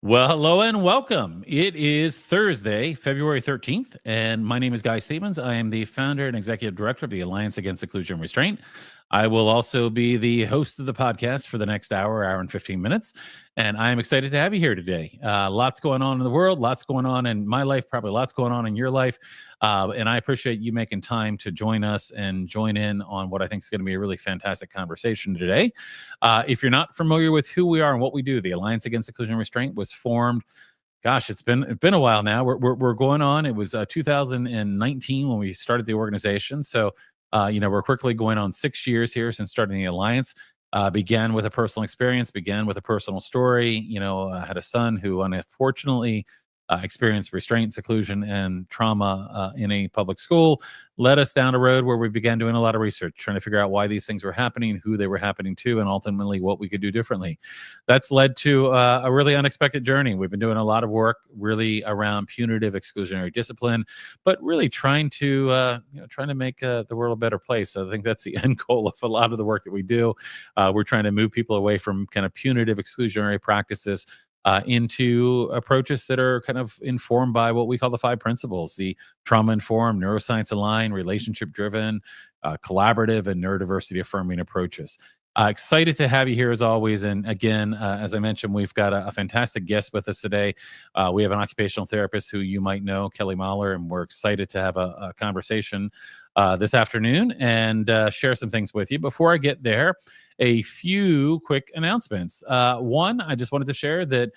Well, hello and welcome. It is Thursday, February 13th, and my name is Guy Stevens. I am the founder and executive director of the Alliance Against Seclusion and Restraint. I will also be the host of the podcast for the next hour and 15 minutes, and I am excited to have you here today. Lots going on in the world, lots going on in my life, probably lots going on in your life, and I appreciate you making time to join us and join in on what I think is going to be a really fantastic conversation today. If you're not familiar with who we are and what we do, the Alliance Against Seclusion and Restraint was formed. Gosh, it's been a while now. We're going on. It was 2019 when we started the organization. So we're quickly going on 6 years here since starting the alliance. Began with a personal experience, began with a personal story. I had a son who unfortunately experienced restraint, seclusion, and trauma in a public school. Led us down a road where we began doing a lot of research, trying to figure out why these things were happening, who they were happening to, and ultimately what we could do differently. That's led to a really unexpected journey. We've been doing a lot of work really around punitive exclusionary discipline, but really trying to make the world a better place. So I think that's the end goal of a lot of the work that we do. We're trying to move people away from kind of punitive exclusionary practices into approaches that are kind of informed by what we call the five principles: the trauma-informed, neuroscience-aligned, relationship-driven, collaborative, and neurodiversity affirming approaches. Excited to have you here as always. And again, as I mentioned, we've got a fantastic guest with us today. We have an occupational therapist who you might know, Kelly Mahler, and we're excited to have a conversation this afternoon and share some things with you. Before I get there, a few quick announcements. One, I just wanted to share that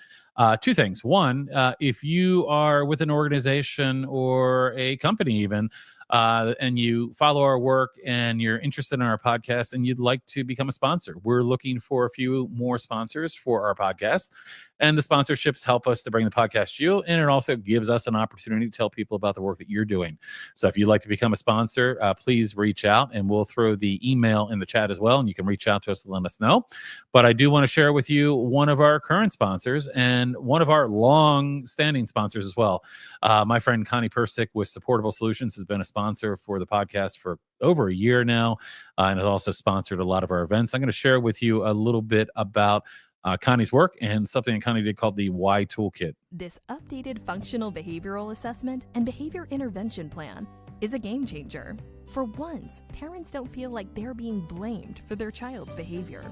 two things. One, if you are with an organization or a company even, and you follow our work and you're interested in our podcast and you'd like to become a sponsor, we're looking for a few more sponsors for our podcast. And the sponsorships help us to bring the podcast to you. And it also gives us an opportunity to tell people about the work that you're doing. So if you'd like to become a sponsor, please reach out, and we'll throw the email in the chat as well. And you can reach out to us to let us know. But I do want to share with you one of our current sponsors and one of our long-standing sponsors as well. My friend Connie Persick with Supportable Solutions has been a sponsor for the podcast for over a year now, and has also sponsored a lot of our events. I'm going to share with you a little bit about Connie's work and something that Connie did called the Why Toolkit. This updated functional behavioral assessment and behavior intervention plan is a game changer. For once, parents don't feel like they're being blamed for their child's behavior.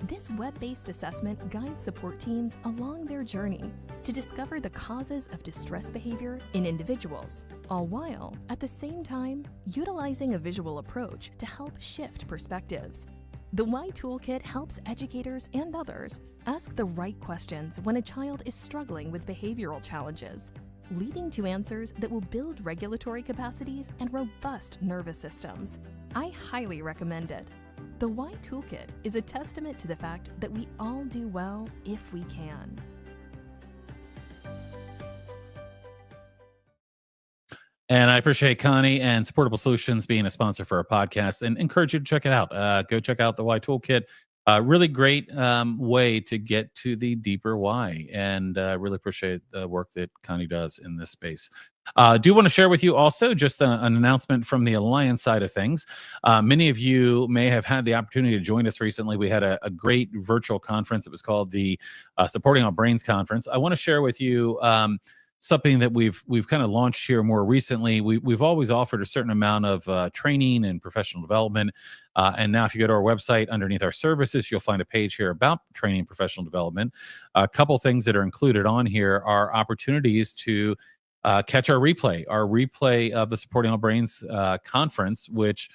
This web-based assessment guides support teams along their journey to discover the causes of distress behavior in individuals, all while, at the same time, utilizing a visual approach to help shift perspectives. The Why Toolkit helps educators and others ask the right questions when a child is struggling with behavioral challenges, leading to answers that will build regulatory capacities and robust nervous systems. I highly recommend it. The Why Toolkit is a testament to the fact that we all do well if we can. And I appreciate Connie and Supportable Solutions being a sponsor for our podcast, and encourage you to check it out. Go check out the Why Toolkit. Really great way to get to the deeper why. And really appreciate the work that Connie does in this space. Do want to share with you also just an announcement from the Alliance side of things. Many of you may have had the opportunity to join us recently. We had a great virtual conference. It was called the Supporting Our Brains Conference. I want to share with you something that we've kind of launched here more recently. We've always offered a certain amount of training and professional development. And now if you go to our website, underneath our services, you'll find a page here about training and professional development. A couple things that are included on here are opportunities to catch our replay of the Supporting Our Brains conference, which,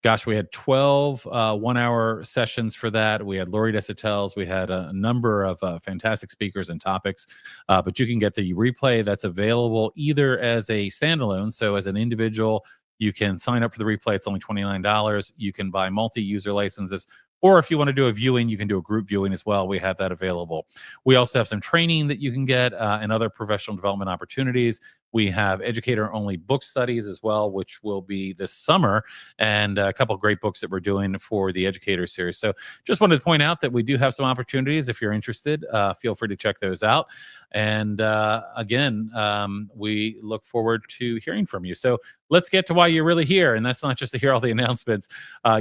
gosh, we had 12 one-hour sessions for that. We had Lori Desautel. We had a number of fantastic speakers and topics. But you can get the replay that's available either as a standalone. So as an individual, you can sign up for the replay. It's only $29. You can buy multi-user licenses. Or if you want to do a viewing, you can do a group viewing as well. We have that available. We also have some training that you can get and other professional development opportunities. We have educator-only book studies as well, which will be this summer, and a couple of great books that we're doing for the educator series. So just wanted to point out that we do have some opportunities. If you're interested, feel free to check those out. And again, we look forward to hearing from you. So let's get to why you're really here. And that's not just to hear all the announcements.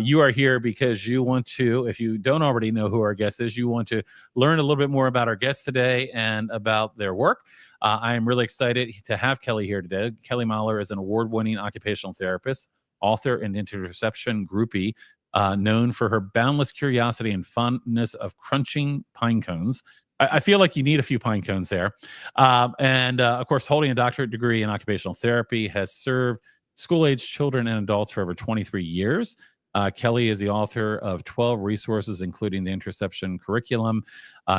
You are here because you want to, if you don't already know who our guest is, you want to learn a little bit more about our guest today and about their work. I am really excited to have Kelly here today. Kelly Mahler is an award-winning occupational therapist, author, and Interoception groupie, known for her boundless curiosity and fondness of crunching pine cones. I feel like you need a few pine cones there. And of course, holding a doctorate degree in occupational therapy, has served school-aged children and adults for over 23 years. Kelly is the author of 12 resources, including the Interoception Curriculum,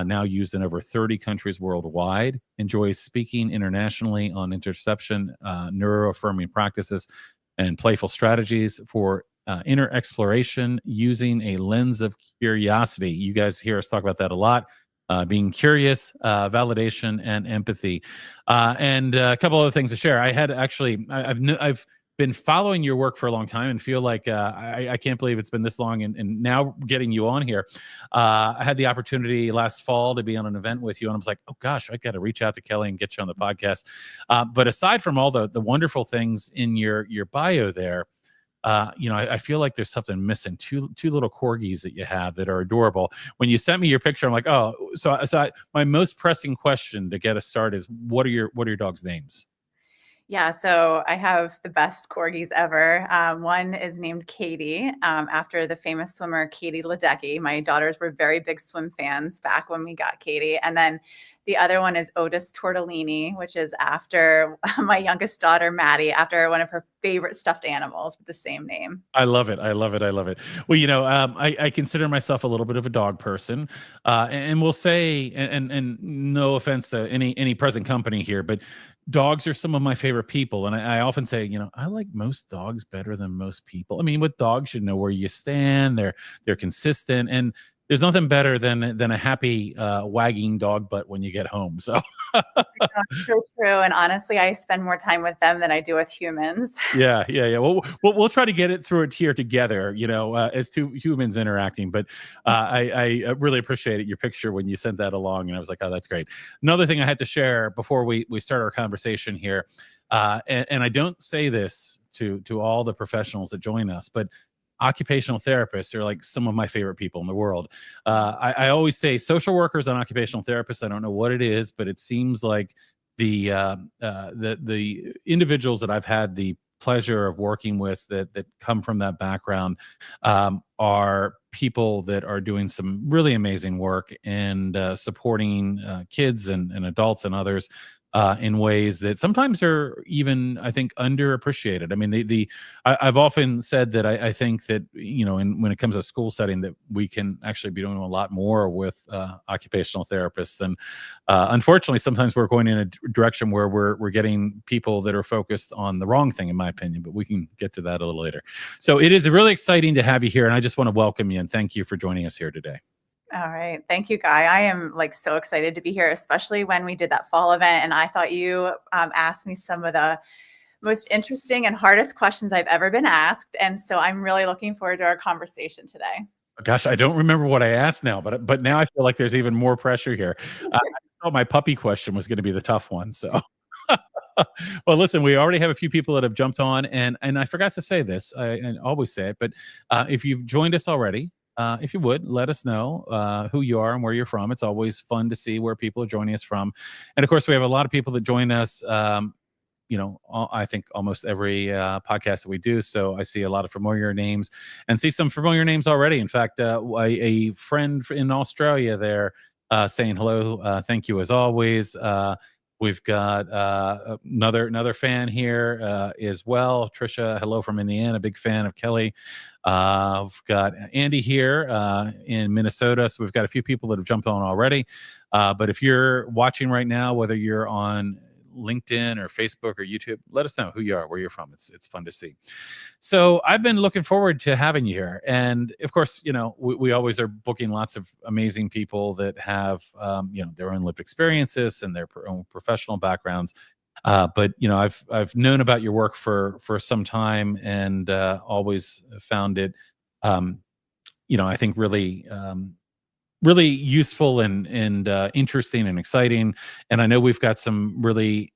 now used in over 30 countries worldwide. Enjoys speaking internationally on interoception, neuro-affirming practices, and playful strategies for inner exploration using a lens of curiosity. You guys hear us talk about that a lot. Being curious, validation, and empathy, and a couple other things to share. I had actually, I've been following your work for a long time and feel like I can't believe it's been this long. And now getting you on here, I had the opportunity last fall to be on an event with you, and I was like, oh gosh, I got to reach out to Kelly and get you on the podcast. But aside from all the wonderful things in your bio there, I feel like there's something missing. Two little corgis that you have that are adorable. When you sent me your picture, I'm like, oh, my most pressing question to get us started is, what are your dog's names? Yeah, so I have the best corgis ever. One is named Katie, after the famous swimmer Katie Ledecky. My daughters were very big swim fans back when we got Katie. And then the other one is Otis Tortellini, which is after my youngest daughter, Maddie, after one of her favorite stuffed animals with the same name. I love it. I love it. I love it. Well, I consider myself a little bit of a dog person, and we'll say, and no offense to any present company here, but dogs are some of my favorite people. And I often say, I like most dogs better than most people. I mean, with dogs, you know where you stand. They're consistent, and there's nothing better than a happy wagging dog butt when you get home. So So true. And honestly, I spend more time with them than I do with humans. Yeah. Well, we'll try to get it through it here together, as two humans interacting. But I really appreciated your picture when you sent that along, and I was like, oh, that's great. Another thing I had to share before we start our conversation here, and I don't say this to all the professionals that join us, but occupational therapists are like some of my favorite people in the world. I always say social workers and occupational therapists. I don't know what it is, but it seems like the individuals that I've had the pleasure of working with that come from that background are people that are doing some really amazing work and supporting kids and adults and others in ways that sometimes are even, I think, underappreciated. I mean, I've often said that I think that, when it comes to school setting, that we can actually be doing a lot more with occupational therapists. And unfortunately, sometimes we're going in a direction where we're getting people that are focused on the wrong thing, in my opinion, but we can get to that a little later. So it is really exciting to have you here. And I just want to welcome you and thank you for joining us here today. All right. Thank you, Guy. I am so excited to be here, especially when we did that fall event. And I thought you asked me some of the most interesting and hardest questions I've ever been asked. And so I'm really looking forward to our conversation today. Gosh, I don't remember what I asked now, but now I feel like there's even more pressure here. I thought my puppy question was going to be the tough one. So, well, listen, we already have a few people that have jumped on, and I forgot to say this. I always say it, but if you've joined us already, if you would, let us know who you are and where you're from. It's always fun to see where people are joining us from. And of course, we have a lot of people that join us, I think almost every podcast that we do. So I see a lot of familiar names and see some familiar names already. In fact, a friend in Australia there saying hello. Thank you as always. We've got another fan here as well. Trisha, hello from Indiana. Big fan of Kelly. We've got Andy here in Minnesota. So we've got a few people that have jumped on already. But if you're watching right now, whether you're on LinkedIn or Facebook or YouTube, let us know who you are, where you're from. It's fun to see. So I've been looking forward to having you here. And of course, we always are booking lots of amazing people that have, their own lived experiences and their own professional backgrounds. But I've known about your work for some time, and always found it, um, I think really useful and interesting and exciting. And I know we've got some really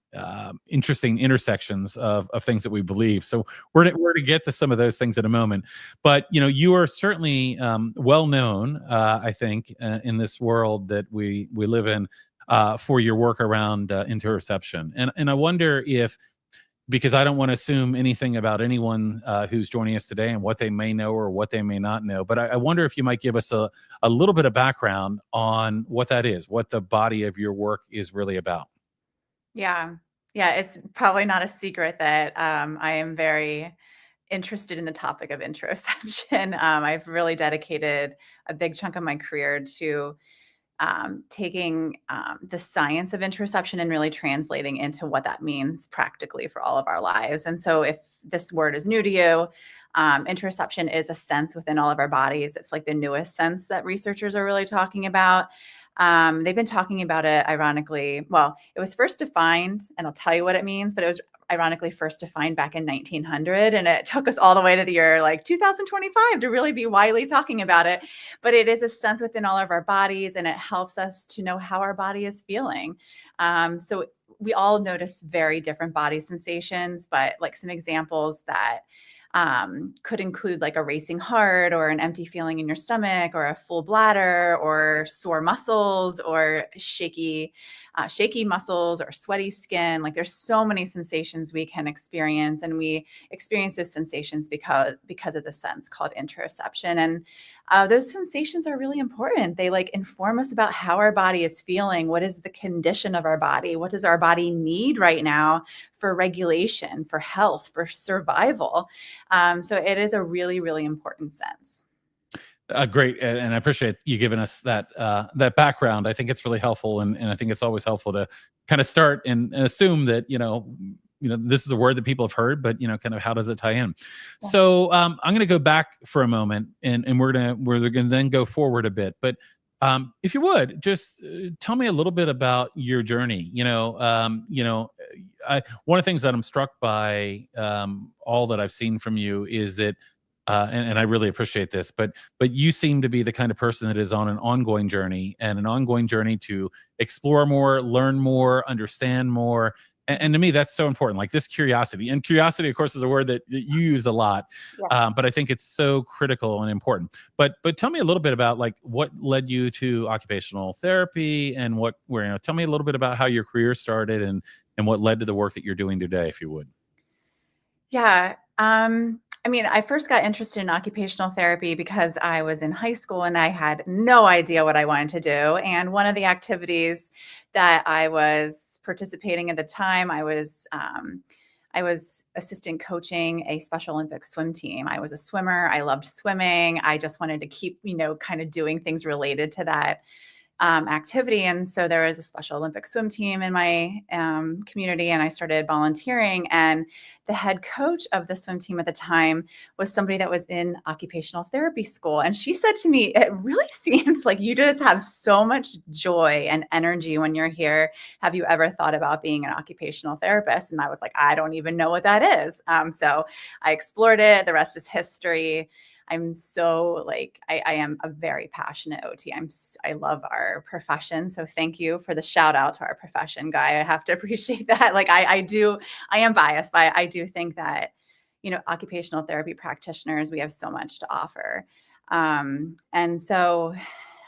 interesting intersections of things that we believe. So we're to get to some of those things in a moment. But you are certainly well known, I think, in this world that we live in, for your work around interoception. And I wonder if, because I don't want to assume anything about anyone who's joining us today and what they may know or what they may not know. But I wonder if you might give us a little bit of background on what that is, what the body of your work is really about. Yeah. Yeah, it's probably not a secret that I am very interested in the topic of interoception. I've really dedicated a big chunk of my career to taking the science of interoception and really translating into what that means practically for all of our lives. And so, if this word is new to you, interoception is a sense within all of our bodies. It's like the newest sense that researchers are really talking about. They've been talking about it ironically. Well, it was first defined, and I'll tell you what it means, but it was ironically first defined back in 1900. And it took us all the way to the year like 2025 to really be widely talking about it. But it is a sense within all of our bodies, and it helps us to know how our body is feeling. So we all notice very different body sensations, but like some examples that could include like a racing heart or an empty feeling in your stomach or a full bladder or sore muscles or shaky muscles or sweaty skin. Like there's so many sensations we can experience, and we experience those sensations because of the sense called interoception. And those sensations are really important. They like inform us about how our body is feeling. What is the condition of our body? What does our body need right now for regulation, for health, for survival? So it is a really, really important sense. Great, and I appreciate you giving us that background. I think it's really helpful, and I think it's always helpful to kind of start and assume that this is a word that people have heard, but kind of how does it tie in? Yeah. So I'm going to go back for a moment, and we're gonna then go forward a bit. But if you would just tell me a little bit about your journey. One of the things that I'm struck by, all that I've seen from you, is that and I really appreciate this, but you seem to be the kind of person that is on an ongoing journey, and an ongoing journey to explore more, learn more, understand more. And to me, that's so important. Like this curiosity, and curiosity, of course, is a word that you use a lot, Yeah. but I think it's so critical and important. But tell me a little bit about like what led you to occupational therapy, and tell me a little bit about how your career started, and what led to the work that you're doing today, if you would. Yeah. I mean, I first got interested in occupational therapy because I was in high school and I had no idea what I wanted to do. And one of the activities that I was participating at the time, I was assistant coaching a Special Olympics swim team. I was a swimmer. I loved swimming. I just wanted to keep, kind of doing things related to that activity. And so there was a Special Olympics swim team in my community, and I started volunteering. And the head coach of the swim team at the time was somebody that was in occupational therapy school. And she said to me, "It really seems like you just have so much joy and energy when you're here. Have you ever thought about being an occupational therapist?" And I was like, "I don't even know what that is." So I explored it. The rest is history. I'm so like I am a very passionate OT. I love our profession. So thank you for the shout out to our profession, Guy. I have to appreciate that. Like I am biased, but I do think that occupational therapy practitioners, we have so much to offer. And so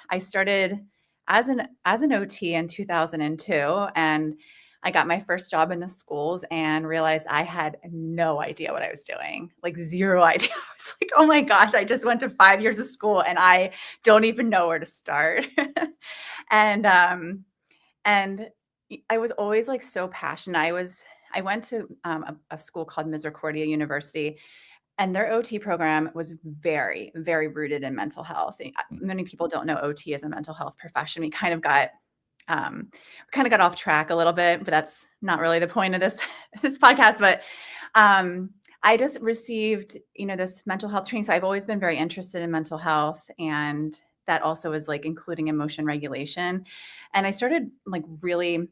I started as an OT in 2002, and I got my first job in the schools and realized I had no idea what I was doing, like zero idea. I was like, oh my gosh, I just went to 5 years of school and I don't even know where to start. and and I was always like so passionate. I went to a school called Misericordia University, and their OT program was very, very rooted in mental health. Many people don't know OT as a mental health profession. We kind of got off track a little bit, but that's not really the point of this this podcast. But I just received, this mental health training. So I've always been very interested in mental health, and that also is like including emotion regulation. And I started like really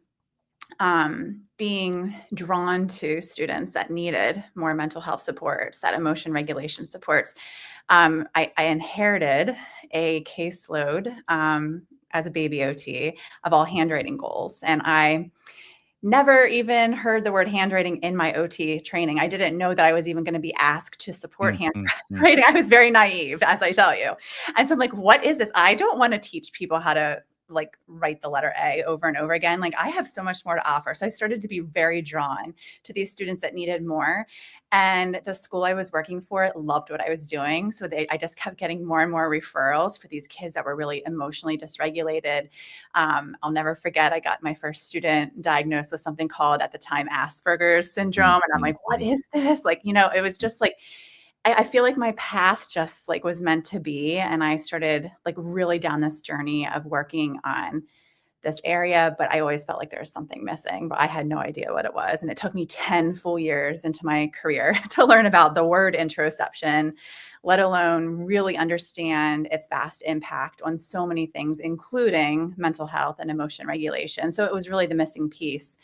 being drawn to students that needed more mental health supports, that emotion regulation supports. I inherited a caseload as a baby OT of all handwriting goals. And I never even heard the word handwriting in my OT training. I didn't know that I was even going to be asked to support Mm, mm, mm. handwriting. I was very naive, as I tell you. And so I'm like, what is this? I don't want to teach people how to like write the letter A over and over again. Like I have so much more to offer. So I started to be very drawn to these students that needed more. And the school I was working for loved what I was doing. So I just kept getting more and more referrals for these kids that were really emotionally dysregulated. I'll never forget, I got my first student diagnosed with something called at the time Asperger's syndrome. And I'm Mm, like, what mm. is this? Like, it was just like, I feel like my path just like was meant to be. And I started like really down this journey of working on this area, but I always felt like there was something missing, but I had no idea what it was. And it took me 10 full years into my career to learn about the word interoception, let alone really understand its vast impact on so many things, including mental health and emotion regulation. So it was really the missing piece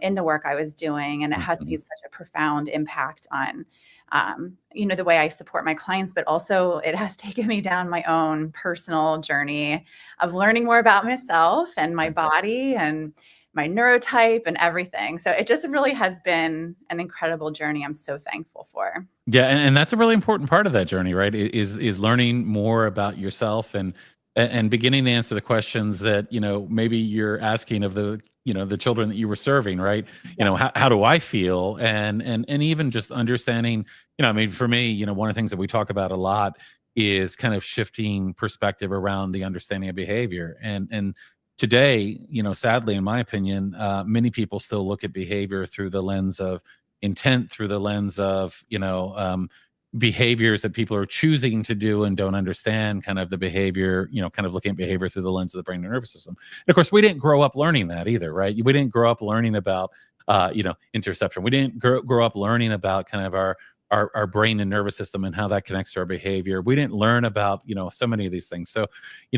in the work I was doing. And it has Mhm. made such a profound impact on, the way I support my clients, but also it has taken me down my own personal journey of learning more about myself and my body and my neurotype and everything. So it just really has been an incredible journey. I'm so thankful for. Yeah, and that's a really important part of that journey, right? Is learning more about yourself and beginning to answer the questions that maybe you're asking of the children that you were serving, right? Yeah. How do I feel, and even just understanding. I mean, for me, one of the things that we talk about a lot is kind of shifting perspective around the understanding of behavior, and today, sadly, in my opinion, many people still look at behavior through the lens of intent, through the lens of behaviors that people are choosing to do and don't understand kind of the behavior, kind of looking at behavior through the lens of the brain and nervous system. And of course, we didn't grow up learning that either, right? We didn't grow up learning about interception. We didn't grow up learning about kind of our brain and nervous system and how that connects to our behavior. We didn't learn about so many of these things. So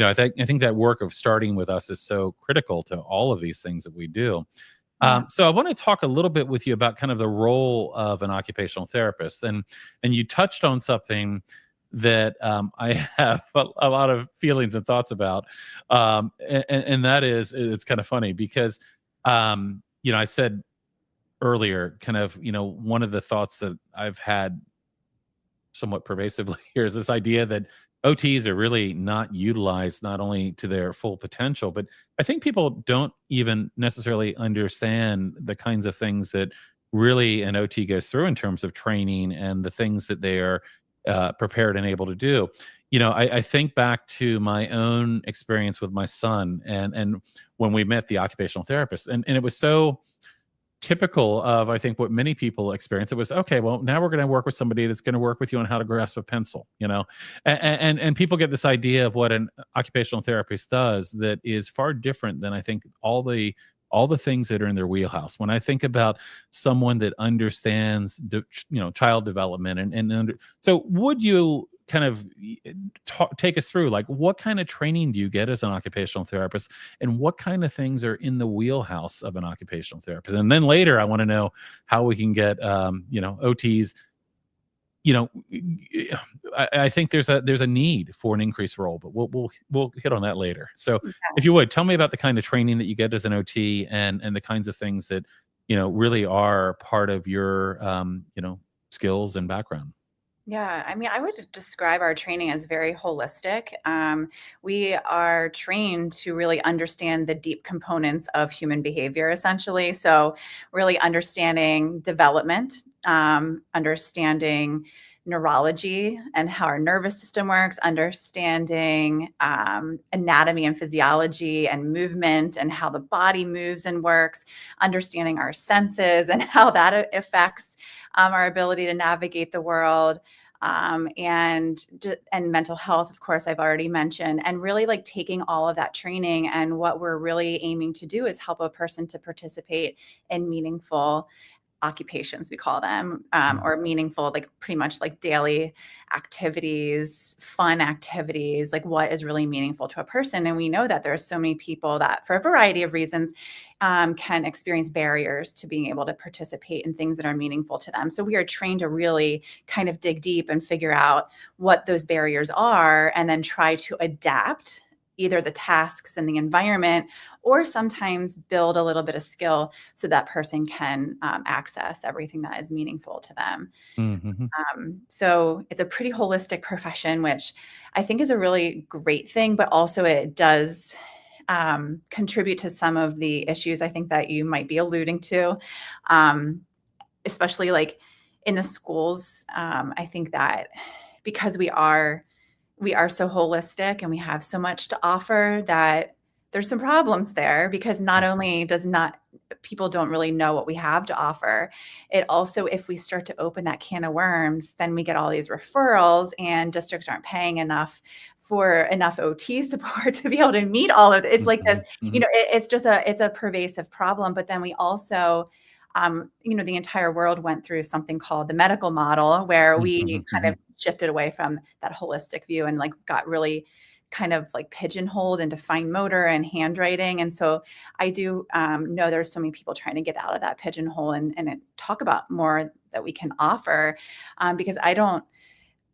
I think that work of starting with us is so critical to all of these things that we do. Yeah. So I want to talk a little bit with you about kind of the role of an occupational therapist, and you touched on something that I have a lot of feelings and thoughts about, and that is it's kind of funny because I said earlier, kind of one of the thoughts that I've had somewhat pervasively here is this idea that OTs are really not utilized not only to their full potential, but I think people don't even necessarily understand the kinds of things that really an OT goes through in terms of training and the things that they are prepared and able to do. I think back to my own experience with my son and when we met the occupational therapist, and it was so typical of I think what many people experience. It was okay. Well, now we're going to work with somebody that's going to work with you on how to grasp a pencil. And people get this idea of what an occupational therapist does that is far different than I think all the things that are in their wheelhouse. When I think about someone that understands child development so would you kind of take us through like what kind of training do you get as an occupational therapist and what kind of things are in the wheelhouse of an occupational therapist? And then later I want to know how we can get OTs. you know I think there's a need for an increased role, but we'll hit on that later. So if you would tell me about the kind of training that you get as an OT and the kinds of things that really are part of your skills and background. Yeah, I mean, I would describe our training as very holistic. We are trained to really understand the deep components of human behavior, essentially. So, really understanding development, understanding neurology and how our nervous system works, understanding anatomy and physiology and movement and how the body moves and works, understanding our senses and how that affects our ability to navigate the world, and mental health, of course, I've already mentioned, and really like taking all of that training. And what we're really aiming to do is help a person to participate in meaningful occupations, we call them, or meaningful, like pretty much like daily activities, fun activities, like what is really meaningful to a person. And we know that there are so many people that, for a variety of reasons, can experience barriers to being able to participate in things that are meaningful to them. So we are trained to really kind of dig deep and figure out what those barriers are, and then try to adapt either the tasks and the environment, or sometimes build a little bit of skill so that person can access everything that is meaningful to them. Mm-hmm. So it's a pretty holistic profession, which I think is a really great thing, but also it does contribute to some of the issues I think that you might be alluding to, especially like in the schools. I think that because we are so holistic and we have so much to offer, that there's some problems there, because not only people don't really know what we have to offer, it also, if we start to open that can of worms, then we get all these referrals, and districts aren't paying enough for enough OT support to be able to meet all of it. It's like this, it's a pervasive problem. But then we also, the entire world went through something called the medical model, where we kind of shifted away from that holistic view and like got really kind of like pigeonholed into fine motor and handwriting. And so I do know there's so many people trying to get out of that pigeonhole and talk about more that we can offer, because I don't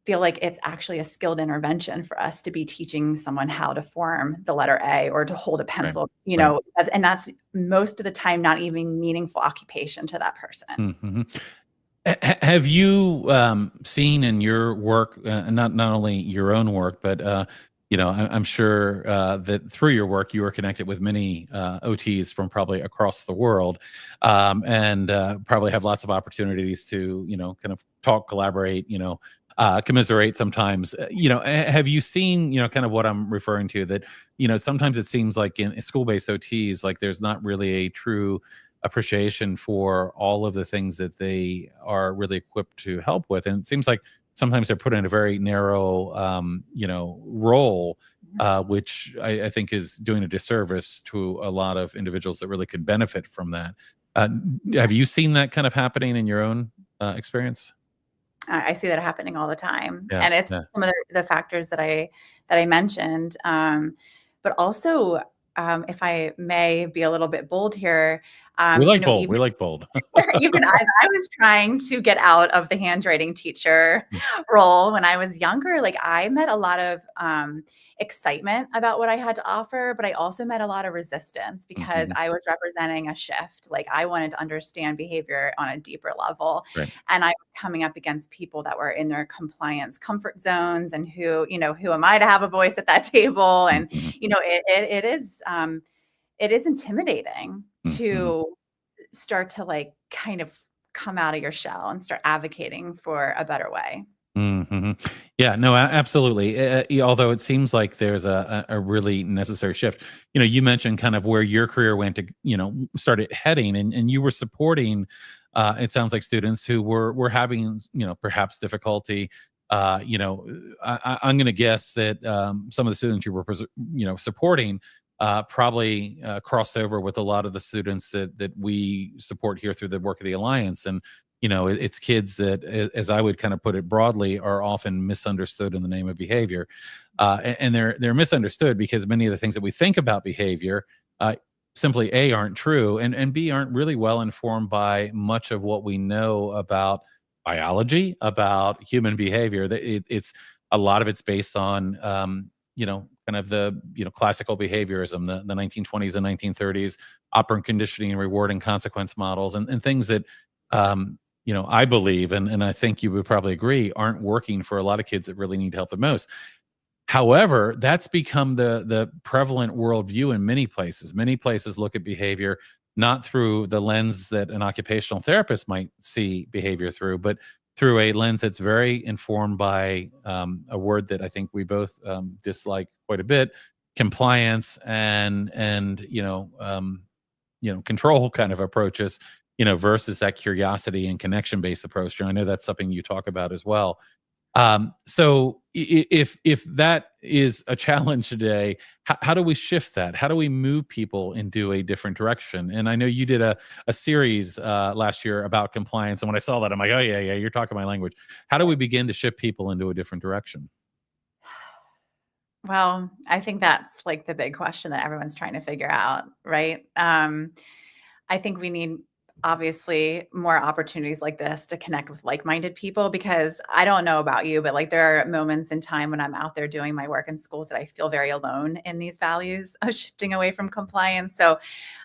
feel like it's actually a skilled intervention for us to be teaching someone how to form the letter A or to hold a pencil, and that's most of the time not even meaningful occupation to that person. Have you seen in your work, not only your own work, but I'm sure that through your work you are connected with many OTs from probably across the world, and probably have lots of opportunities to kind of talk, collaborate, commiserate sometimes. Have you seen kind of what I'm referring to, that sometimes it seems like in school-based OTs, like there's not really a true appreciation for all of the things that they are really equipped to help with, and it seems like sometimes they're put in a very narrow role, which I think is doing a disservice to a lot of individuals that really could benefit from that. Have you seen that kind of happening in your own experience? I see that happening all the time, Yeah, and it's yeah. some of the factors that I mentioned. But also, if I may be a little bit bold here, We like bold. We like bold. even as I was trying to get out of the handwriting teacher role when I was younger, like I met a lot of excitement about what I had to offer, but I also met a lot of resistance, because I was representing a shift. Like I wanted to understand behavior on a deeper level. Right. And I was coming up against people that were in their compliance comfort zones, and who am I to have a voice at that table? And, it is intimidating to start to like kind of come out of your shell and start advocating for a better way. Yeah, no, absolutely. Although it seems like there's a really necessary shift. You mentioned kind of where your career went to, started heading, and you were supporting. It sounds like students who were having, perhaps difficulty. I'm going to guess that some of the students you were, supporting probably cross over with a lot of the students that we support here through the work of the Alliance. And it's kids that, as I would kind of put it broadly, are often misunderstood in the name of behavior, and they're misunderstood because many of the things that we think about behavior simply A, aren't true, and B, aren't really well informed by much of what we know about biology, about human behavior. That it's a lot of it's based on kind of the classical behaviorism, the 1920s and 1930s operant conditioning and reward and consequence models, and things that I believe, and I think you would probably agree, aren't working for a lot of kids that really need help the most. However, that's become the prevalent worldview in many places. Many places look at behavior not through the lens that an occupational therapist might see behavior through, but through a lens that's very informed by a word that I think we both dislike quite a bit: compliance and control kind of approaches, versus that curiosity and connection based approach. And I know that's something you talk about as well. So if that is a challenge today, how do we shift that? How do we move people into a different direction? And I know you did a series last year about compliance, and when I saw that, I'm like, oh yeah, you're talking my language. How do we begin to shift people into a different direction? Well, I think that's like the big question that everyone's trying to figure out, right? I think we need obviously more opportunities like this to connect with like-minded people, because I don't know about you, but like there are moments in time when I'm out there doing my work in schools that I feel very alone in these values of shifting away from compliance. So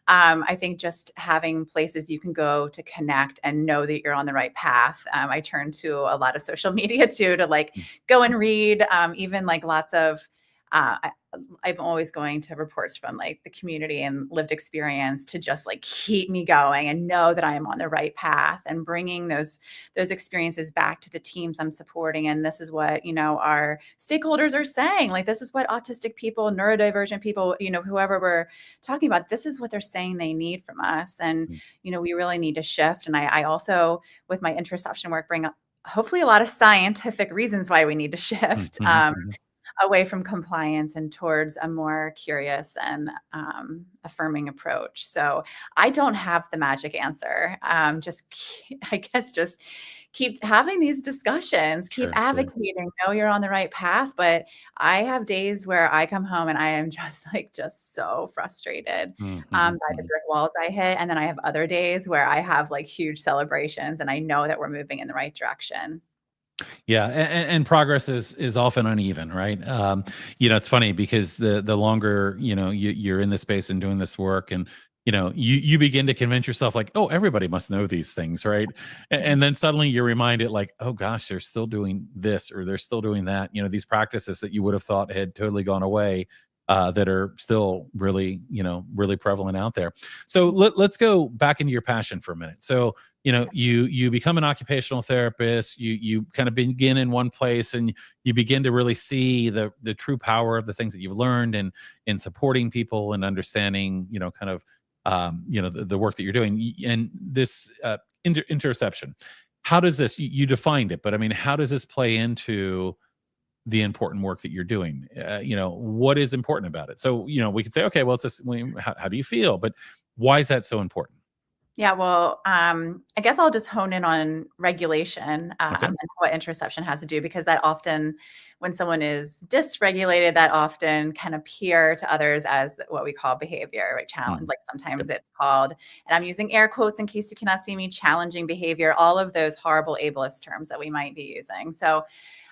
I think just having places you can go to connect and know that you're on the right path. I turn to a lot of social media too to like Mm. go and read, even like lots of. I'm always going to reports from like the community and lived experience to just like keep me going and know that I am on the right path, and bringing those experiences back to the teams I'm supporting. And this is what, our stakeholders are saying. Like, this is what autistic people, neurodivergent people, whoever we're talking about, this is what they're saying they need from us. And, Mm. we really need to shift. And I also, with my interoception work, bring up hopefully a lot of scientific reasons why we need to Mhm, shift. mhm, mhm. Away from compliance and towards a more curious and affirming approach. So I don't have the magic answer. I guess just keep having these discussions, keep Sure, sure. advocating, know you're on the right path. But I have days where I come home and I am just so frustrated Mhm, by the mhm. brick walls I hit. And then I have other days where I have like huge celebrations and I know that we're moving in the right direction. Yeah, and progress is often uneven, right? It's funny because the longer you're in this space and doing this work, and you begin to convince yourself like, oh, everybody must know these things, right? And then suddenly you're reminded like, oh gosh, they're still doing this or they're still doing that. These practices that you would have thought had totally gone away. That are still really, really prevalent out there. So let's go back into your passion for a minute. So you become an occupational therapist, you kind of begin in one place, and you begin to really see the true power of the things that you've learned, and in supporting people and understanding kind of the work that you're doing. And this interoception, how does this, you defined it, but I mean, how does this play into the important work that you're doing? What is important about it? So we could say, okay, well, it's this, how do you feel, but why is that so important? Yeah, well, I guess I'll just hone in on regulation, Okay. and what interoception has to do, because that often, when someone is dysregulated, that often can appear to others as what we call behavior, right? Challenge, Mhm. like Yep. sometimes it's called, and I'm using air quotes in case you cannot see me, challenging behavior, all of those horrible ableist terms that we might be using. So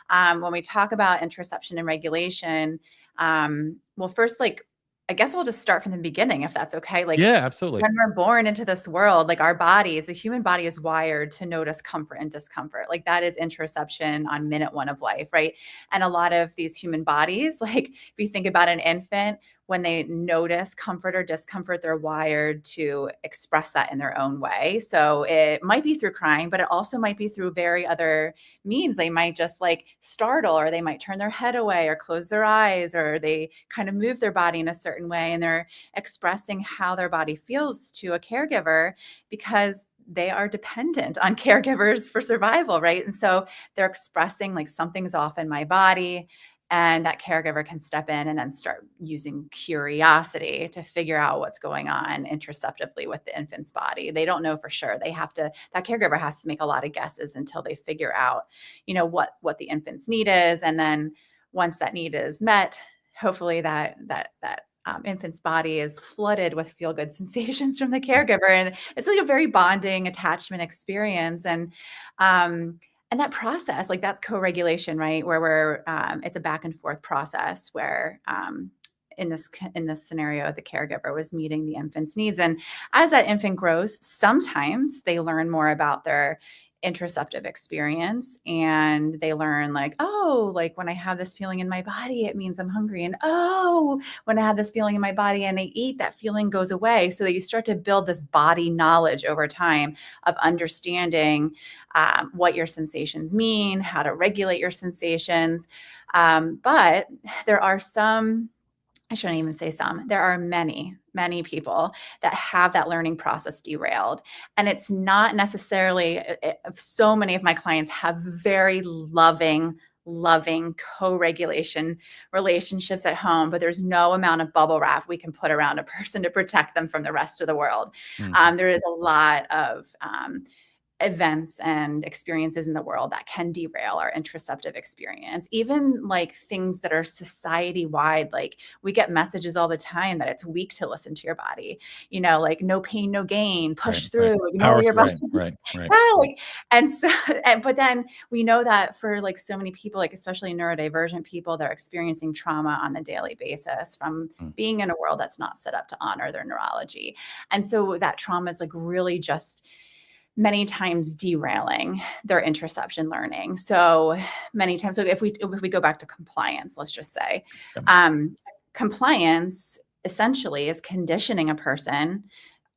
when we talk about interoception and regulation, well, first, like, I guess I'll just start from the beginning, if that's okay. Like, Yeah, absolutely. when we're born into this world, like our bodies, the human body is wired to notice comfort and discomfort. Like that is interoception on minute one of life, right? And a lot of these human bodies, like if you think about an infant, when they notice comfort or discomfort, they're wired to express that in their own way. So it might be through crying, but it also might be through very other means. They might just like startle, or they might turn their head away or close their eyes, or they kind of move their body in a certain way, and they're expressing how their body feels to a caregiver, because they are dependent on caregivers for survival, right? And so they're expressing like something's off in my body, and that caregiver can step in and then start using curiosity to figure out what's going on interoceptively with the infant's body. They don't know for sure. That caregiver has to make a lot of guesses until they figure out, what the infant's need is. And then once that need is met, hopefully that infant's body is flooded with feel good sensations from the caregiver. And it's like a very bonding attachment experience. And that process, like that's co-regulation, right? Where it's a back and forth process where, in this scenario, the caregiver was meeting the infant's needs. And as that infant grows, sometimes they learn more about their interoceptive experience, and they learn like, oh, like when I have this feeling in my body, it means I'm hungry. And oh, when I have this feeling in my body and I eat, that feeling goes away. So that you start to build this body knowledge over time of understanding what your sensations mean, how to regulate your sensations. But there are some I shouldn't even say some. There are many, many people that have that learning process derailed. And it's not necessarily, so many of my clients have very loving co-regulation relationships at home, but there's no amount of bubble wrap we can put around a person to protect them from the rest of the world. Mhm. There is a lot of events and experiences in the world that can derail our interoceptive experience. Even like things that are society wide, like we get messages all the time that it's weak to listen to your body, like no pain, no gain, Right, push right. through, ignore your body. Right. Yeah, like, and so, but then we know that for like so many people, like especially neurodivergent people, they're experiencing trauma on the daily basis from Mm. being in a world that's not set up to honor their neurology. And so that trauma is like really just many times derailing their interoception learning. So many times, so if we go back to compliance, let's just say, Yep. compliance essentially is conditioning a person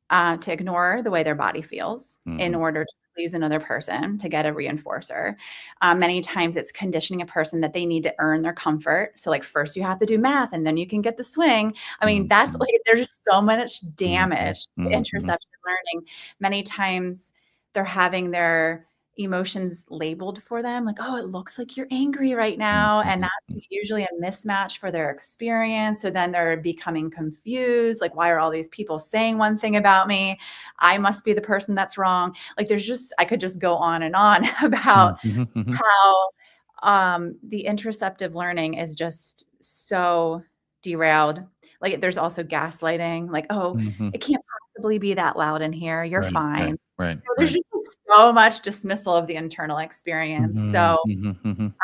to ignore the way their body feels in Mhm. order to please another person to get a reinforcer. Many times it's conditioning a person that they need to earn their comfort. So like first you have to do math and then you can get the swing. I mean, that's Mhm. like, there's just so much Mhm. damage to Mhm. interoception learning. Many times they're having their emotions labeled for them. Like, oh, it looks like you're angry right Mhm. now. And Mhm. that's usually a mismatch for their experience. So then they're becoming confused. Like, why are all these people saying one thing about me? I must be the person that's wrong. Like, I could just go on and on about Mhm. Mhm. how the interoceptive learning is just so derailed. Like, there's also gaslighting. Like, oh, Mhm. it can't possibly be that loud in here. You're Right, fine. right, right, So there's right. just like so much dismissal of the internal experience. Mhm. So Mhm. Mhm.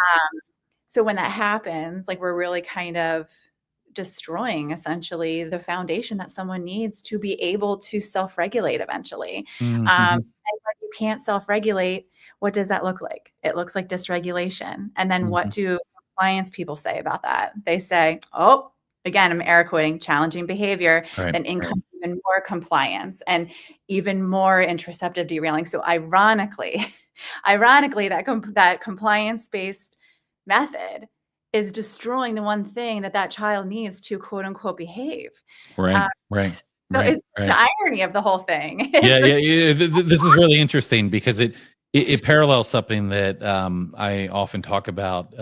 so when that happens, like we're really kind of destroying essentially the foundation that someone needs to be able to self-regulate eventually. Mhm. And when you can't self-regulate, what does that look like? It looks like dysregulation. And then what Mhm. do compliance people say about that? They say, oh, again, I'm air quoting, challenging behavior, Right, then in right. comes even more compliance and even more interoceptive derailing. So ironically, that compliance-based method is destroying the one thing that child needs to quote unquote behave. Right, Uh, right, so right, it's the right. irony of the whole thing. Yeah, Is yeah, yeah. This is really interesting because it parallels something that I often talk about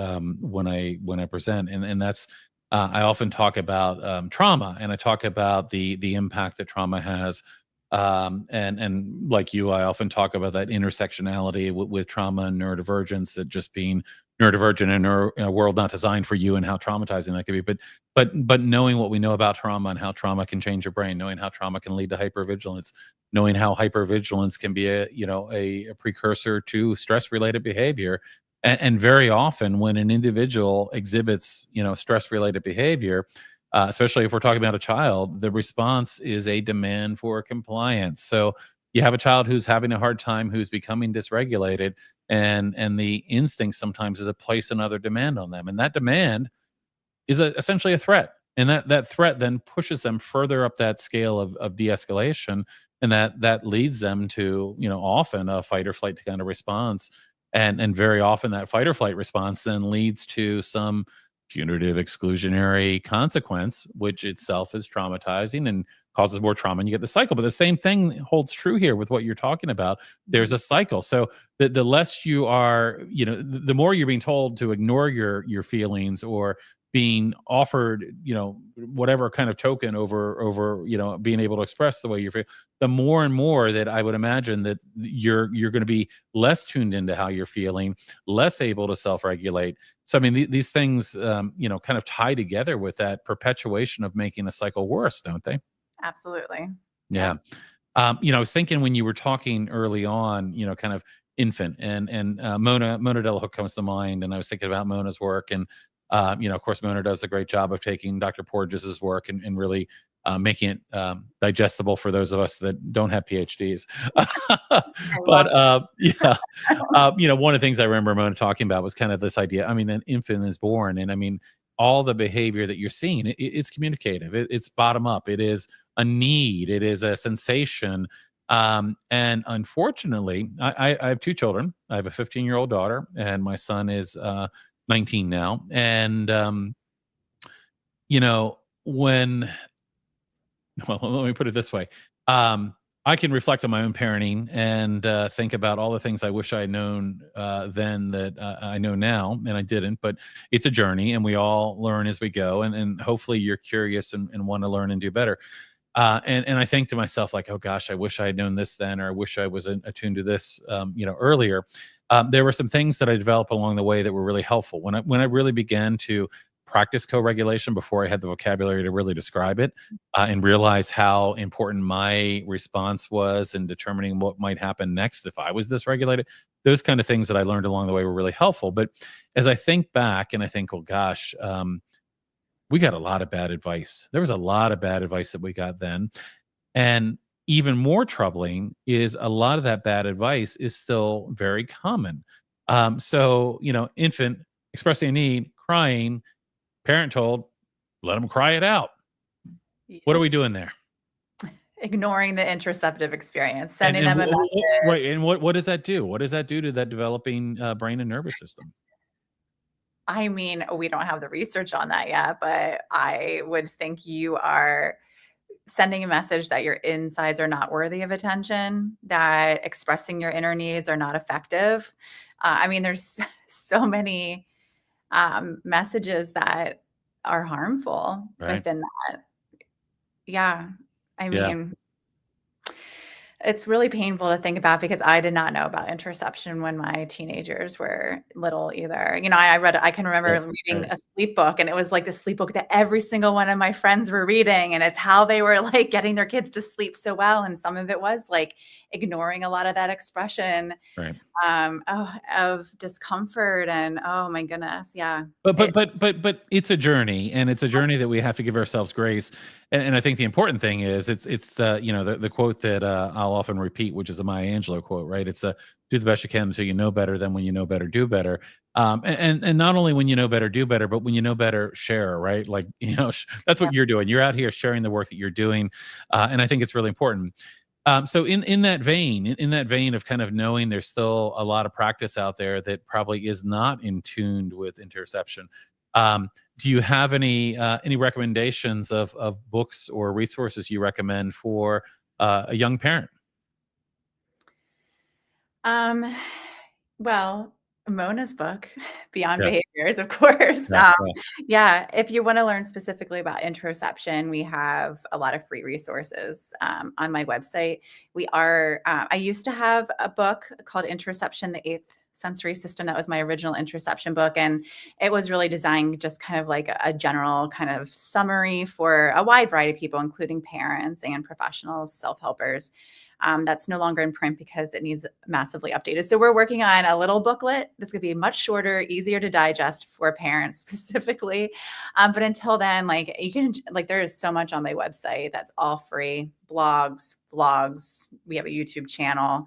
when I present, and that's I often talk about trauma, and I talk about the impact that trauma has, and like you, I often talk about that intersectionality with trauma and neurodivergence, that just being neurodivergent in a world not designed for you, and how traumatizing that could be. But knowing what we know about trauma and how trauma can change your brain, knowing how trauma can lead to hypervigilance, knowing how hypervigilance can be a precursor to stress related behavior, and very often when an individual exhibits stress related behavior, especially if we're talking about a child, the response is a demand for compliance. So you have a child who's having a hard time, who's becoming dysregulated, and the instinct sometimes is to place another demand on them, and that demand is essentially a threat. And that threat then pushes them further up that scale of de-escalation, and that leads them to often a fight or flight kind of response, and very often that fight or flight response then leads to some punitive exclusionary consequence, which itself is traumatizing and causes more trauma, and you get the cycle. But the same thing holds true here with what you're talking about. There's Mhm. a cycle. So the less you are, the more you're being told to ignore your feelings, or being offered, whatever kind of token over, being able to express the way you feel, the more and more that I would imagine that you're going to be less tuned into how you're feeling, less able to self-regulate. So I mean, these things, kind of tie together with that perpetuation of making a cycle worse, don't they? Absolutely. Yeah. Yep. I was thinking when you were talking early on, kind of infant, and Mona Delahooke comes to mind, and I was thinking about Mona's work, and of course, Mona does a great job of taking Dr. Porges's work and really making it digestible for those of us that don't have PhDs. I But love yeah, one of the things I remember Mona talking about was kind of this idea. I mean, an infant is born, and I mean, all the behavior that you're seeing, it's communicative. It's bottom up. It is a need. It is a sensation. And unfortunately, I have two children. I have a 15-year-old daughter, and my son is 19 now. And you know, when well, let me put it this way. Um, I can reflect on my own parenting and think about all the things I wish I had known then that I know now, and I didn't. But it's a journey, and we all learn as we go. And hopefully, you're curious and want to learn and do better. And I think to myself, like, oh gosh, I wish I had known this then, or I wish I was attuned to this, earlier. There were some things that I developed along the way that were really helpful when I really began to practice co-regulation before I had the vocabulary to really describe it, and realize how important my response was in determining what might happen next if I was dysregulated. Those kind of things that I learned along the way were really helpful. But as I think back and I think, oh gosh, we got a lot of bad advice. There was a lot of bad advice that we got then. And even more troubling is a lot of that bad advice is still very common. Infant expressing a need, crying, parent told, let them cry it out. What are we doing there? Ignoring the interoceptive experience, And, sending and them a message. right. And what does that do? What does that do to that developing brain and nervous system? I mean, we don't have the research on that yet, but I would think you are sending a message that your insides are not worthy of attention, that expressing your inner needs are not effective. I mean, there's so many messages that are harmful Right. within that. Yeah. I Yeah. mean, it's really painful to think about because I did not know about interoception when my teenagers were little either. I can Right. remember reading Right. a sleep book, and it was like the sleep book that every single one of my friends were reading, and it's how they were like getting their kids to sleep so well. And some of it was like ignoring a lot of that expression Right. of discomfort. And oh my goodness, yeah. But it's a journey, and it's a journey that we have to give ourselves grace. And I think the important thing is it's the quote that I'll often repeat, which is the Maya Angelou quote, right? It's do the best you can until you know better. Then when you know better, do better. And not only when you know better, do better, but when you know better, share. Right? Like that's what you're doing. You're out here sharing the work that you're doing, and I think it's really important. So in that vein, in that vein of kind of knowing there's still a lot of practice out there that probably is not in tuned with interoception. Do you have any recommendations of books or resources you recommend for a young parent? Um, well, Mona's book, Beyond Yeah, Behaviors, of course. yeah, yeah. Yeah, if you want to learn specifically about interoception, we have a lot of free resources on my website. I used to have a book called Interoception, the Eighth Sensory System. That was my original interoception book. And it was really designed just kind of like a general kind of summary for a wide variety of people, including parents and professionals, self-helpers. That's no longer in print because it needs massively updated. So we're working on a little booklet that's going to be much shorter, easier to digest for parents specifically. But until then, there is so much on my website that's all free: blogs, vlogs. We have a YouTube channel.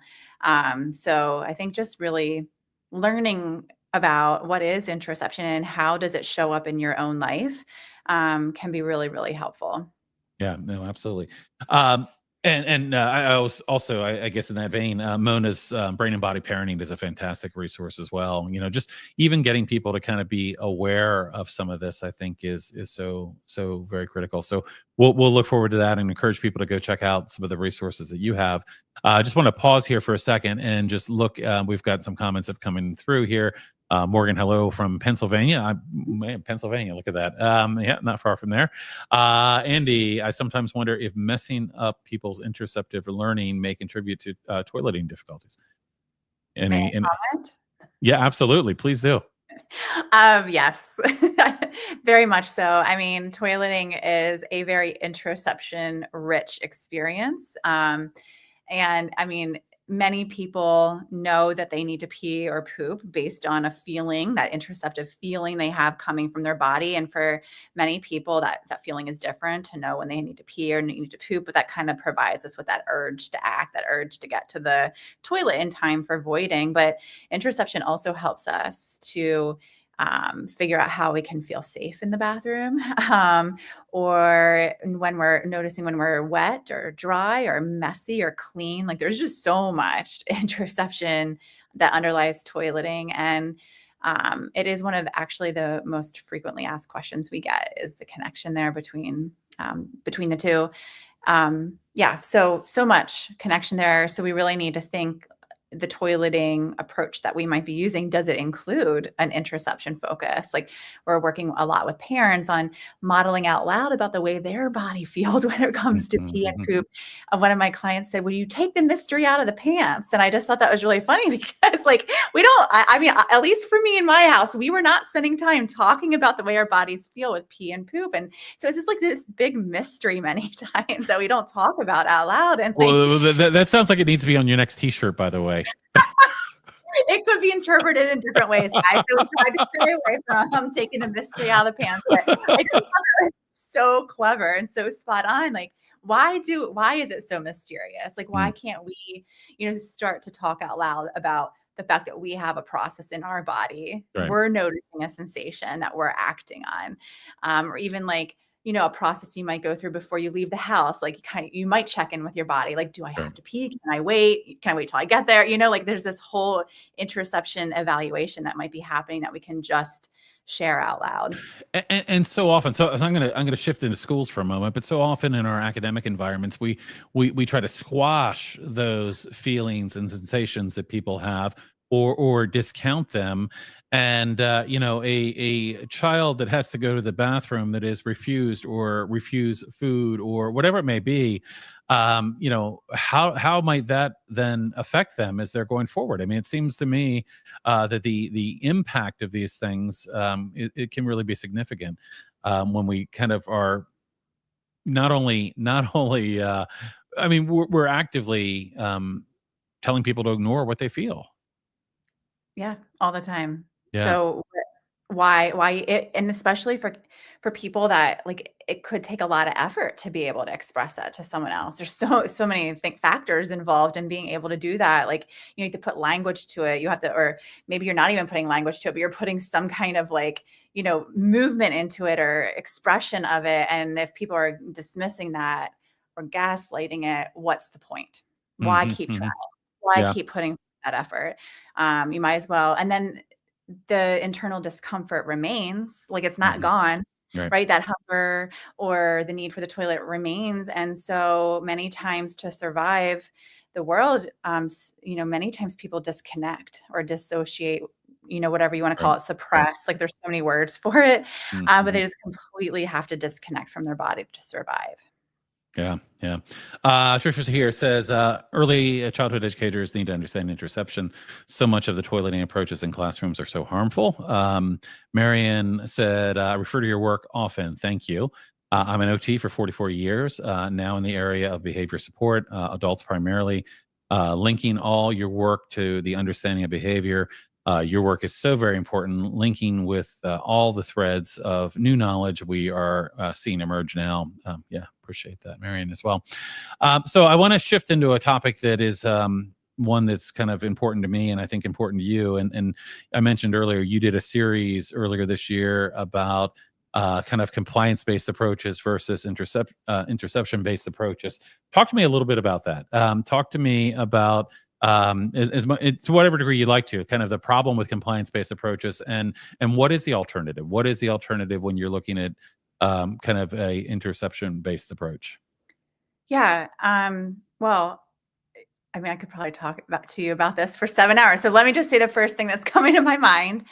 So I think just really learning about what is interoception and how does it show up in your own life can be really, really helpful. Yeah, no, absolutely. Um, I was also, I guess, in that vein, Mona's Brain and Body Parenting is a fantastic resource as well. Just even getting people to kind of be aware of some of this, I think, is so very critical. So we'll look forward to that and encourage people to go check out some of the resources that you have. I just want to pause here for a second and just look. We've got some comments that have coming through here. Morgan, hello from Pennsylvania. Man, Pennsylvania, look at that. Yeah, not far from there. Andy, I sometimes wonder if messing up people's interoceptive learning may contribute to toileting difficulties. May And I comment? yeah, absolutely. Please do. Yes, very much so. I mean, toileting is a very interoception rich experience. And I mean, many people know that they need to pee or poop based on a feeling, that interoceptive feeling they have coming from their body. And for many people, that feeling is different to know when they need to pee or need to poop, but that kind of provides us with that urge to act, that urge to get to the toilet in time for voiding. But interoception also helps us to figure out how we can feel safe in the bathroom, or when we're noticing when we're wet or dry or messy or clean. Like there's just so much interoception that underlies toileting. And It is one of actually the most frequently asked questions we get, is the connection there between the two. Yeah, so much connection there. So we really need to think the toileting approach that we might be using, does it include an interoception focus? Like, we're working a lot with parents on modeling out loud about the way their body feels when it comes to pee and poop. One of my clients said, "Will you take the mystery out of the pants?" And I just thought that was really funny because, like, we don't, I mean, at least for me in my house, we were not spending time talking about the way our bodies feel with pee and poop. And so it's just like this big mystery many times that we don't talk about out loud. And like, Well, that sounds like it needs to be on your next T-shirt, by the way. it could be interpreted in different ways, guys. So we tried to stay away from taking the mystery out of the pants. But I just thought that was so clever and so spot on. Like, why is it so mysterious? Like, why can't we, start to talk out loud about the fact that we have a process in our body, Right. we're noticing a sensation that we're acting on, or even like, a process you might go through before you leave the house. Like, you might check in with your body. Like, do I have to pee? Can I wait? Can I wait till I get there? Like, there's this whole interoception evaluation that might be happening that we can just share out loud. And so often, so I'm gonna shift into schools for a moment, but so often in our academic environments, we try to squash those feelings and sensations that people have, or discount them. And a child that has to go to the bathroom, that is refused, or refuse food, or whatever it may be, how might that then affect them as they're going forward? I mean, it seems to me that the impact of these things, it can really be significant when we kind of are not only I mean, we're actively telling people to ignore what they feel. Yeah, all the time. Yeah. So why it, and especially for people that, like, it could take a lot of effort to be able to express that to someone else. There's so many factors involved in being able to do that. Like, you need to put language to it. You have to, or maybe you're not even putting language to it, but you're putting some kind of, like, movement into it or expression of it. And if people are dismissing that or gaslighting it, what's the point? Why keep trying? Why Yeah. keep putting that effort? You might as well. And then the internal discomfort remains, like, it's not gone, right? That hunger or the need for the toilet remains. And so many times, to survive the world, many times people disconnect or dissociate, whatever you want to call it, suppress. Like, there's so many words for it, but they just completely have to disconnect from their body to survive. Yeah, yeah. Trisha here says early childhood educators need to understand interoception. So much of the toileting approaches in classrooms are so harmful. Marion said, refer to your work often. Thank you. I'm an OT for 44 years, now in the area of behavior support, adults primarily, linking all your work to the understanding of behavior. Your work is so very important, linking with all the threads of new knowledge we are seeing emerge now. Yeah, appreciate that, Marion, as well. So I want to shift into a topic that is one that's kind of important to me, and I think important to you. And I mentioned earlier, you did a series earlier this year about kind of compliance-based approaches versus interception-based approaches. Talk to me a little bit about that. Talk to me about to whatever degree you'd like to, kind of the problem with compliance-based approaches, and what is the alternative? What is the alternative when you're looking at kind of a interception-based approach? Yeah. Well, I mean, I could probably talk to you about this for 7 hours. So let me just say, the first thing that's coming to my mind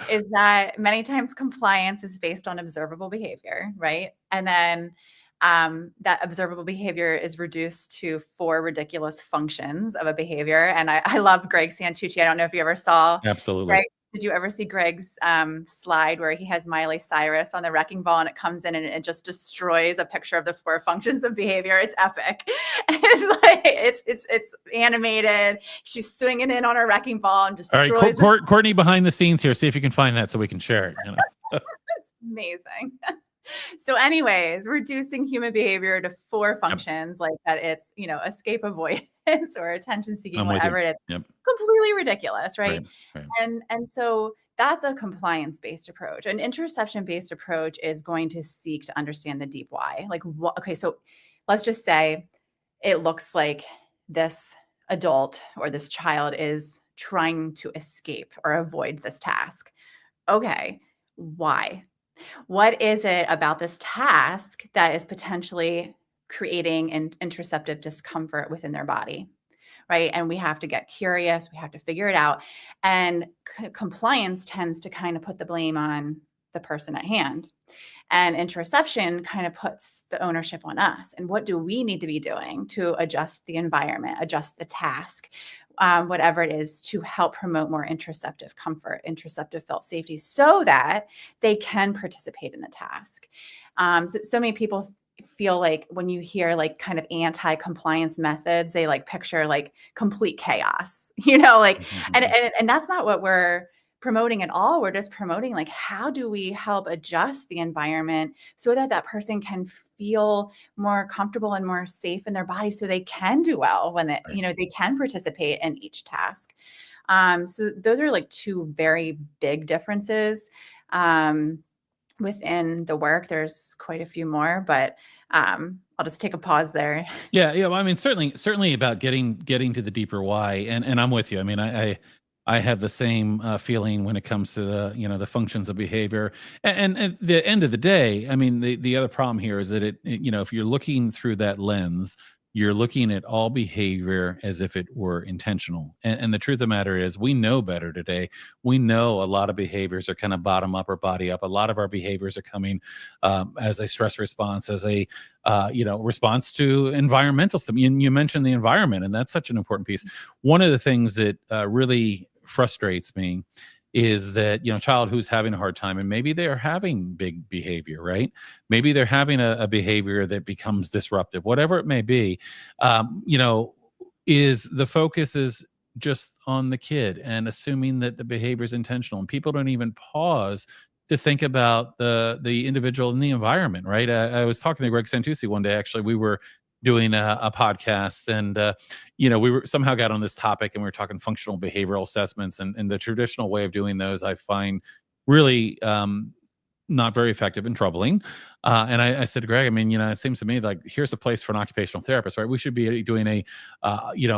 is that many times compliance is based on observable behavior, right? And then that observable behavior is reduced to 4 ridiculous functions of a behavior. And I love Greg Santucci. I don't know if you ever saw Absolutely. Greg. Did you ever see Greg's slide where he has Miley Cyrus on the wrecking ball, and it comes in and it just destroys a picture of the 4 functions of behavior? It's epic. It's like, it's animated. She's swinging in on her wrecking ball and destroys. All right, Courtney, behind the scenes here. See if you can find that so we can share it. It's amazing. So anyways, reducing human behavior to 4 functions, like that it's, escape avoidance or attention seeking, whatever it is, completely ridiculous, right? Right. And so that's a compliance-based approach. An interception-based approach is going to seek to understand the deep why. Like, okay, so let's just say it looks like this adult or this child is trying to escape or avoid this task. Okay, why? What is it about this task that is potentially creating an interoceptive discomfort within their body? Right. And we have to get curious, we have to figure it out. And compliance tends to kind of put the blame on the person at hand. And interoception kind of puts the ownership on us. And what do we need to be doing to adjust the environment, adjust the task, whatever it is, to help promote more interoceptive comfort, interoceptive felt safety, so that they can participate in the task. So many people feel like when you hear like kind of anti-compliance methods, they like picture like complete chaos, like, and that's not what we're promoting at all. We're just promoting like, how do we help adjust the environment so that that person can feel more comfortable and more safe in their body, so they can do well when it, they can participate in each task. So those are like two very big differences. Within the work, there's quite a few more, but I'll just take a pause there. Yeah. Well, I mean, certainly about getting to the deeper why, and I'm with you. I mean, I have the same feeling when it comes to the functions of behavior. And at the end of the day, I mean, the other problem here is that if you're looking through that lens, you're looking at all behavior as if it were intentional. And the truth of the matter is, we know better today. We know a lot of behaviors are kind of bottom up or body up. A lot of our behaviors are coming as a stress response, as a response to environmental stuff. You mentioned the environment, and that's such an important piece. One of the things that really frustrates me is that child who's having a hard time, and maybe they're having big behavior, right? Maybe they're having a behavior that becomes disruptive, whatever it may be. Is the focus is just on the kid and assuming that the behavior is intentional, and people don't even pause to think about the individual and the environment, right? I was talking to Greg Santucci one day. Actually, we were doing a podcast, and we were somehow got on this topic, and we were talking functional behavioral assessments, and the traditional way of doing those I find really not very effective and troubling. And I said to Greg, I mean, it seems to me like here's a place for an occupational therapist, right? We should be doing an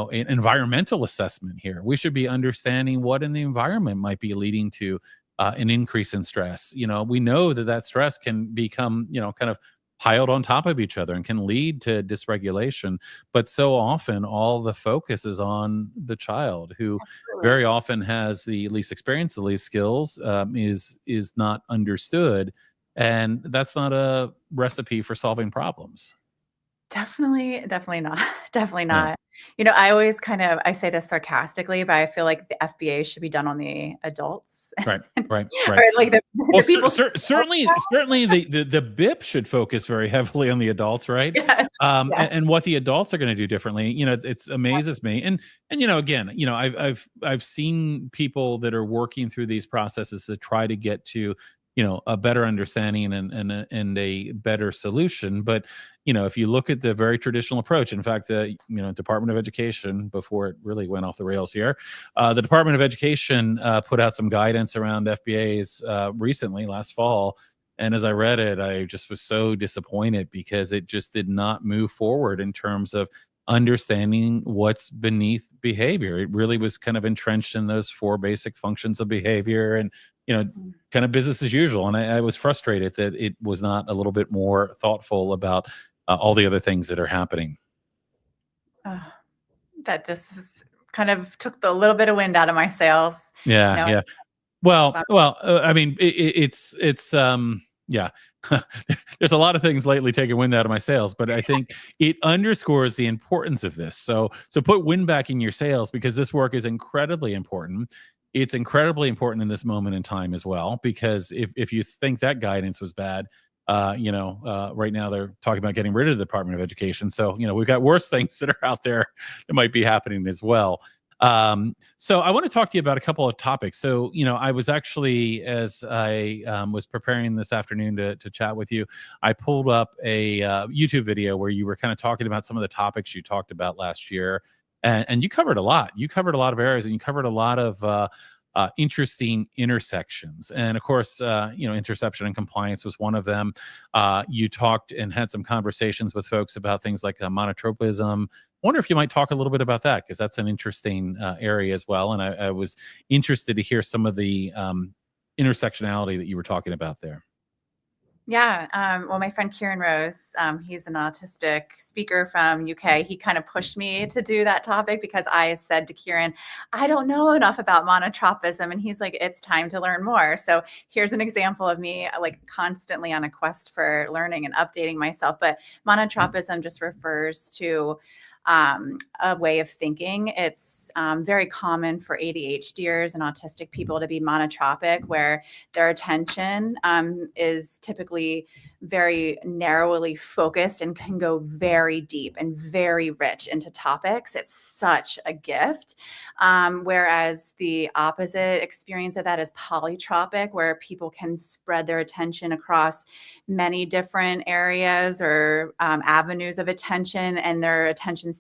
environmental assessment here. We should be understanding what in the environment might be leading to an increase in stress. We know that stress can become, kind of piled on top of each other and can lead to dysregulation. But so often all the focus is on the child, who very often has the least experience, the least skills, is not understood. And that's not a recipe for solving problems. Definitely not. Definitely Yeah. not. I always I say this sarcastically, but I feel like the FBA should be done on the adults. Right. Or like the people. Certainly the BIP should focus very heavily on the adults, right? Yes. And what the adults are going to do differently. It amazes me. And again, I've seen people that are working through these processes to try to get to a better understanding and a better solution. But if you look at the very traditional approach, in fact, the Department of Education, before it really went off the rails here, the Department of Education put out some guidance around FBAs recently, last fall. And as I read it, I just was so disappointed, because it just did not move forward in terms of understanding what's beneath behavior. It really was kind of entrenched in those 4 basic functions of behavior, and kind of business as usual. And I was frustrated that it was not a little bit more thoughtful about all the other things that are happening. That just kind of took the little bit of wind out of my sails. Yeah. Well, I mean, it's yeah. There's a lot of things lately taking wind out of my sails, but I think it underscores the importance of this. So put wind back in your sails, because this work is incredibly important. It's incredibly important in this moment in time as well, because if you think that guidance was bad, right now they're talking about getting rid of the Department of Education. So, we've got worse things that are out there that might be happening as well. So I want to talk to you about a couple of topics. So, I was actually, as I was preparing this afternoon to chat with you, I pulled up a YouTube video where you were kind of talking about some of the topics you talked about last year. And you covered a lot. You covered a lot of areas, and you covered a lot of interesting intersections. And of course, interception and compliance was one of them. You talked and had some conversations with folks about things like monotropism. I wonder if you might talk a little bit about that, because that's an interesting area as well. And I was interested to hear some of the intersectionality that you were talking about there. Yeah. Well, my friend Kieran Rose, he's an autistic speaker from UK. He kind of pushed me to do that topic because I said to Kieran, I don't know enough about monotropism. And he's like, it's time to learn more. So here's an example of me like constantly on a quest for learning and updating myself. But monotropism just refers to a way of thinking. It's very common for ADHDers and autistic people to be monotropic, where their attention is typically very narrowly focused and can go very deep and very rich into topics. It's such a gift. Whereas the opposite experience of that is polytropic, where people can spread their attention across many different areas or avenues of attention, and their attention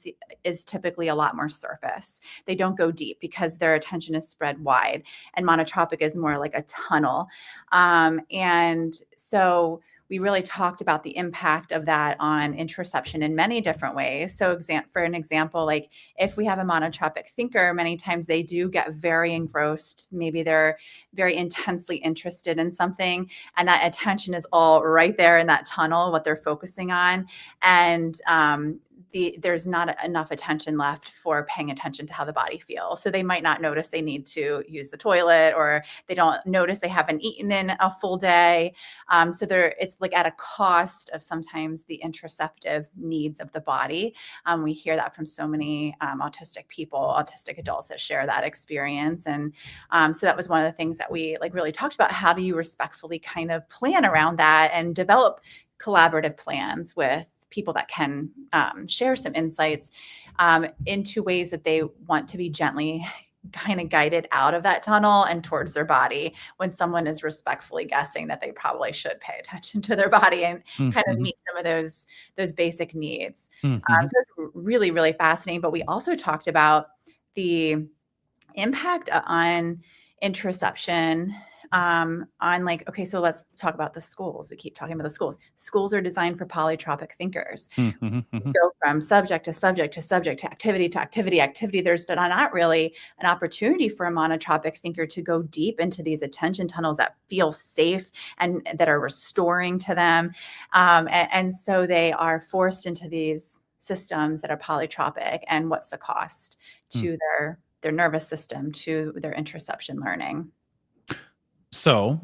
is typically a lot more surface. They don't go deep because their attention is spread wide, and monotropic is more like a tunnel. And so we really talked about the impact of that on interoception in many different ways. So for an example, like if we have a monotropic thinker, many times they do get very engrossed. Maybe they're very intensely interested in something, and that attention is all right there in that tunnel, what they're focusing on. And there's not enough attention left for paying attention to how the body feels. So they might not notice they need to use the toilet, or they don't notice they haven't eaten in a full day. So it's like at a cost of sometimes the interoceptive needs of the body. We hear that from so many autistic people, autistic adults that share that experience. And so that was one of the things that we like really talked about. How do you respectfully kind of plan around that and develop collaborative plans with people that can share some insights into ways that they want to be gently kind of guided out of that tunnel and towards their body, when someone is respectfully guessing that they probably should pay attention to their body and kind of meet some of those basic needs. So it's really, really fascinating. But we also talked about the impact on interoception on like, okay, so let's talk about the schools. We keep talking about the schools. Schools are designed for polytropic thinkers. Go from subject to subject to subject to activity to activity, activity. There's not really an opportunity for a monotropic thinker to go deep into these attention tunnels that feel safe and that are restoring to them. And so they are forced into these systems that are polytropic. And what's the cost to their nervous system, to their interoception learning? So,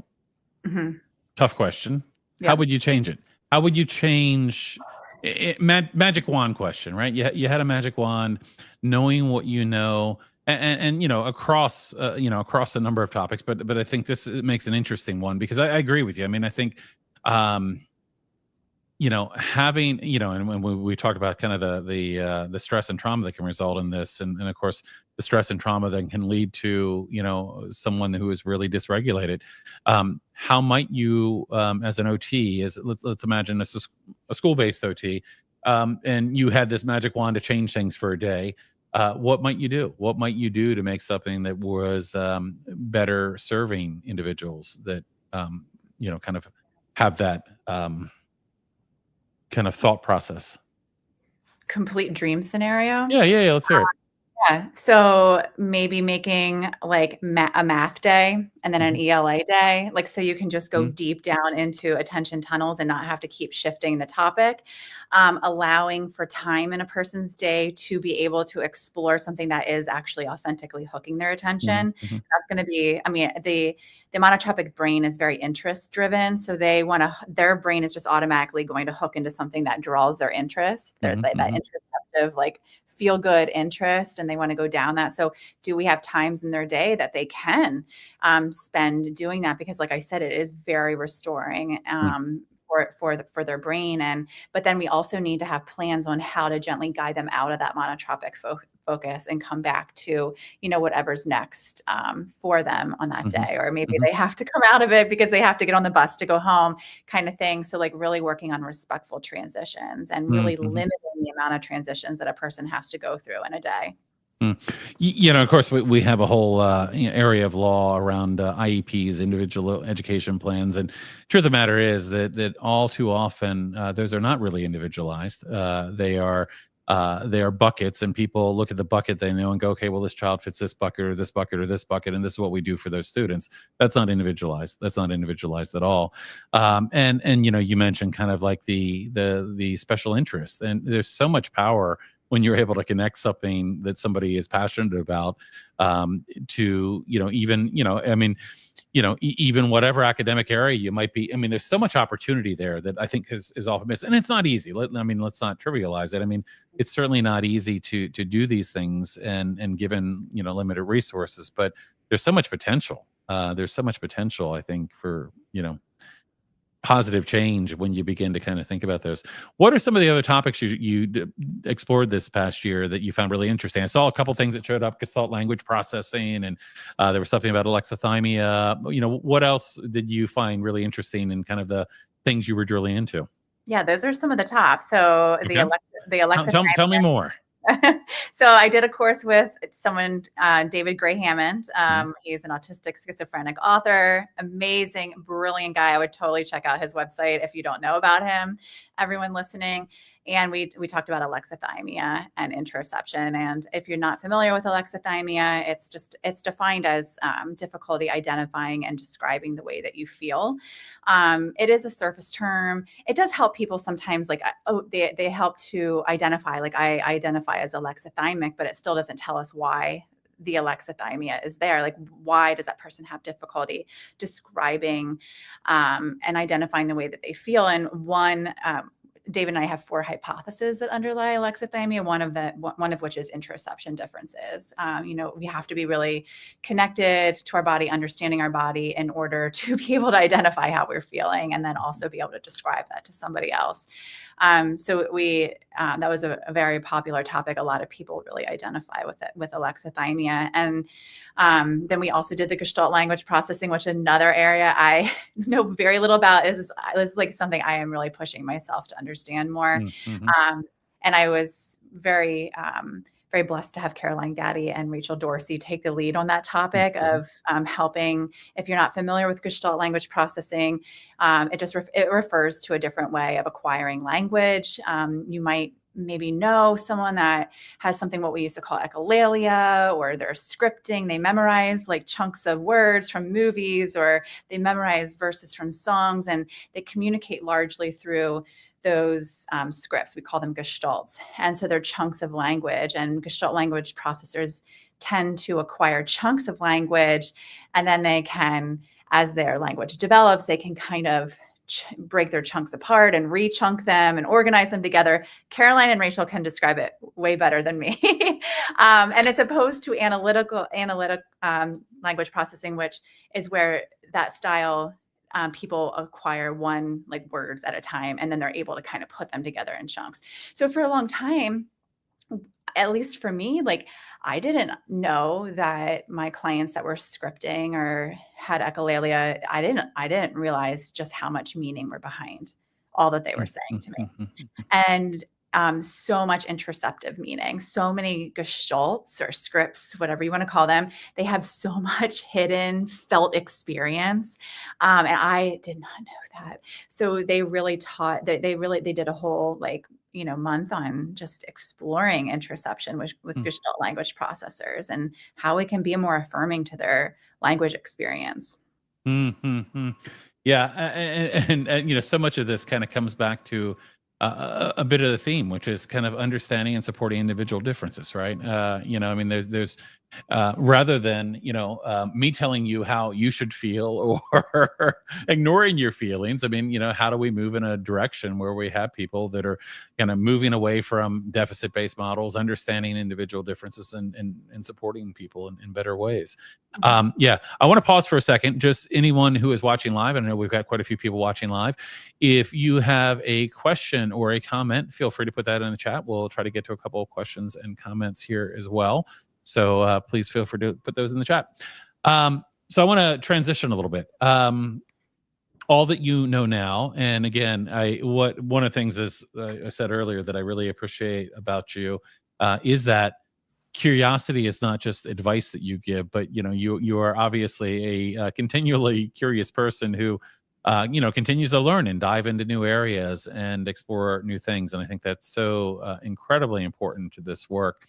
tough question. Yeah. How would you change it? How would you change it? Magic wand question, right? You had a magic wand, knowing what you know, and across across a number of topics. But I think this makes an interesting one, because I agree with you. I mean, I think having, and when we talked about kind of the stress and trauma that can result in this, and of course the stress and trauma then can lead to, someone who is really dysregulated. How might you, as an OT, let's imagine a school-based OT, and you had this magic wand to change things for a day. What might you do? What might you do to make something that was better serving individuals that, kind of have that kind of thought process? Complete dream scenario? Yeah. Let's hear it. Yeah. So maybe making like a math day and then an ELA day, like, so you can just go deep down into attention tunnels and not have to keep shifting the topic. Allowing for time in a person's day to be able to explore something that is actually authentically hooking their attention. That's going to be, I mean, the monotropic brain is very interest driven. So their brain is just automatically going to hook into something that draws their interest, that interoceptive, like, feel good interest, and they want to go down that. So do we have times in their day that they can spend doing that? Because like I said, it is very restoring for their brain. But then we also need to have plans on how to gently guide them out of that monotropic focus and come back to, whatever's next for them on that day. Or maybe they have to come out of it because they have to get on the bus to go home, kind of thing. So like really working on respectful transitions and really limiting the amount of transitions that a person has to go through in a day. Of course, we have a whole area of law around IEPs, individual education plans, and truth of the matter is that all too often those are not really individualized. They are buckets, and people look at the bucket they know and go, okay, well, this child fits this bucket or this bucket or this bucket, and this is what we do for those students. That's not individualized. That's not individualized at all. And you mentioned kind of like the special interest, and there's so much power when you're able to connect something that somebody is passionate about to even whatever academic area you might be. I mean, there's so much opportunity there that I think is often missed, and it's not easy. Let's not trivialize it. I mean, it's certainly not easy to do these things and given limited resources, but there's so much potential. There's so much potential, I think, for positive change when you begin to kind of think about those. What are some of the other topics you explored this past year that you found really interesting? I saw a couple things that showed up: Gestalt language processing, and there was something about alexithymia. What else did you find really interesting in kind of the things you were drilling into? Yeah, those are some of the top. So Okay. the Alexa. Tell me more. So I did a course with someone, David Gray Hammond. He's an autistic schizophrenic author, amazing, brilliant guy. I would totally check out his website if you don't know about him, everyone listening. And we talked about alexithymia and interoception. And if you're not familiar with alexithymia, it's defined as difficulty identifying and describing the way that you feel. It is a surface term. It does help people sometimes, like, they help to identify, like, I identify as alexithymic, but it still doesn't tell us why the alexithymia is there. Like, why does that person have difficulty describing and identifying the way that they feel? And David and I have 4 hypotheses that underlie alexithymia. One of which is interoception differences. We have to be really connected to our body, understanding our body in order to be able to identify how we're feeling, and then also be able to describe that to somebody else. So that was a very popular topic. A lot of people really identify with alexithymia. And then we also did the Gestalt language processing, which another area I know very little about. Is like something I am really pushing myself to understand more. Mm-hmm. And I was very very blessed to have Caroline Gaddy and Rachel Dorsey take the lead on that topic of helping. If you're not familiar with Gestalt language processing, it refers to a different way of acquiring language. You might maybe know someone that has something what we used to call echolalia, or they're scripting. They memorize like chunks of words from movies, or they memorize verses from songs, and they communicate largely through those scripts. We call them gestalts. And so they're chunks of language, and Gestalt language processors tend to acquire chunks of language, and then they can, as their language develops, they can kind of break their chunks apart and re-chunk them and organize them together. Caroline and Rachel can describe it way better than me. And it's opposed to analytic language processing, which is where that style people acquire one, like, words at a time, and then they're able to kind of put them together in chunks. So for a long time, at least for me, like, I didn't know that my clients that were scripting or had echolalia, I didn't realize just how much meaning were behind all that they were saying to me. And so much interoceptive meaning, so many gestalts or scripts, whatever you want to call them. They have so much hidden felt experience. And I did not know that. So they really taught, they did a whole month on just exploring interoception with Gestalt language processors and how it can be more affirming to their language experience. Mm-hmm. Yeah. And so much of this kind of comes back to a bit of the theme, which is kind of understanding and supporting individual differences, right? There's rather than me telling you how you should feel or ignoring your feelings. How do we move in a direction where we have people that are kind of moving away from deficit-based models, understanding individual differences, and supporting people in better ways? I want to pause for a second. Just anyone who is watching live, I know we've got quite a few people watching live. If you have a question or a comment, feel free to put that in the chat. We'll try to get to a couple of questions and comments here as well. So please feel free to put those in the chat. So I want to transition a little bit. All that you know now, and again, one of the things is I said earlier that I really appreciate about you is that curiosity is not just advice that you give, but you are obviously a continually curious person who continues to learn and dive into new areas and explore new things. And I think that's so incredibly important to this work.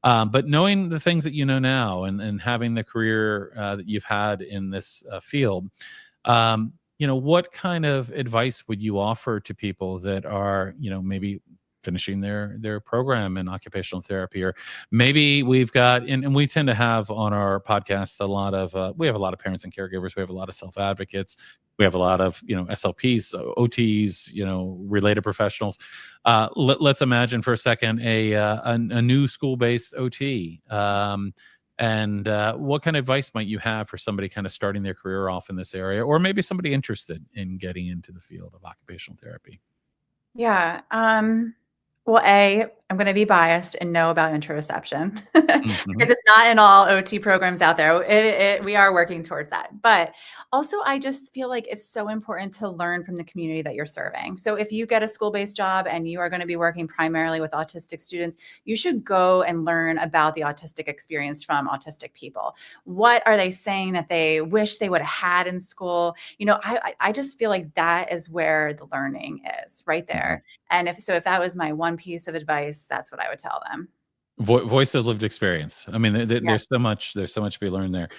But knowing the things that you know now, and having the career that you've had in this field, what kind of advice would you offer to people that are, maybe finishing their program in occupational therapy? Or maybe we've got, and we tend to have on our podcast a lot of we have a lot of parents and caregivers, we have a lot of self advocates, we have a lot of SLPs, so OTs, related professionals. Let's imagine for a second a new school based OT. And what kind of advice might you have for somebody kind of starting their career off in this area, or maybe somebody interested in getting into the field of occupational therapy? Yeah. Well, I'm going to be biased and know about interoception because Mhm. it's not in all OT programs out there. We are working towards that. But also, I just feel like it's so important to learn from the community that you're serving. So if you get a school-based job and you are going to be working primarily with autistic students, you should go and learn about the autistic experience from autistic people. What are they saying that they wish they would have had in school? I just feel like that is where the learning is, right Mhm. there. And if that was my one piece of advice, that's what I would tell them. Voice of lived experience. I mean, Yeah. there's so much to be learned there.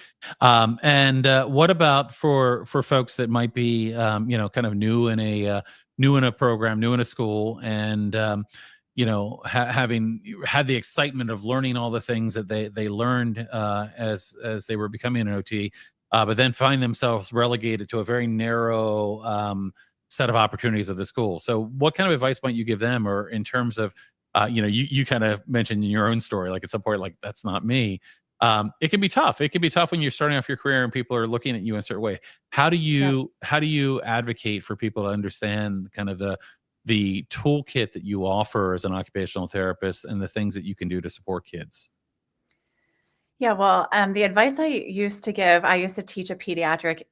And what about for folks that might be, kind of new in a program, new in a school, and having had the excitement of learning all the things that they learned as they were becoming an OT, but then find themselves relegated to a very narrow set of opportunities with the school. So, what kind of advice might you give them, or in terms of you kind of mentioned in your own story, like at some point, like that's not me. It can be tough. It can be tough when you're starting off your career and people are looking at you in a certain way. Yeah. How do you advocate for people to understand kind of the toolkit that you offer as an occupational therapist and the things that you can do to support kids? Yeah, well, the advice I used to teach a pediatric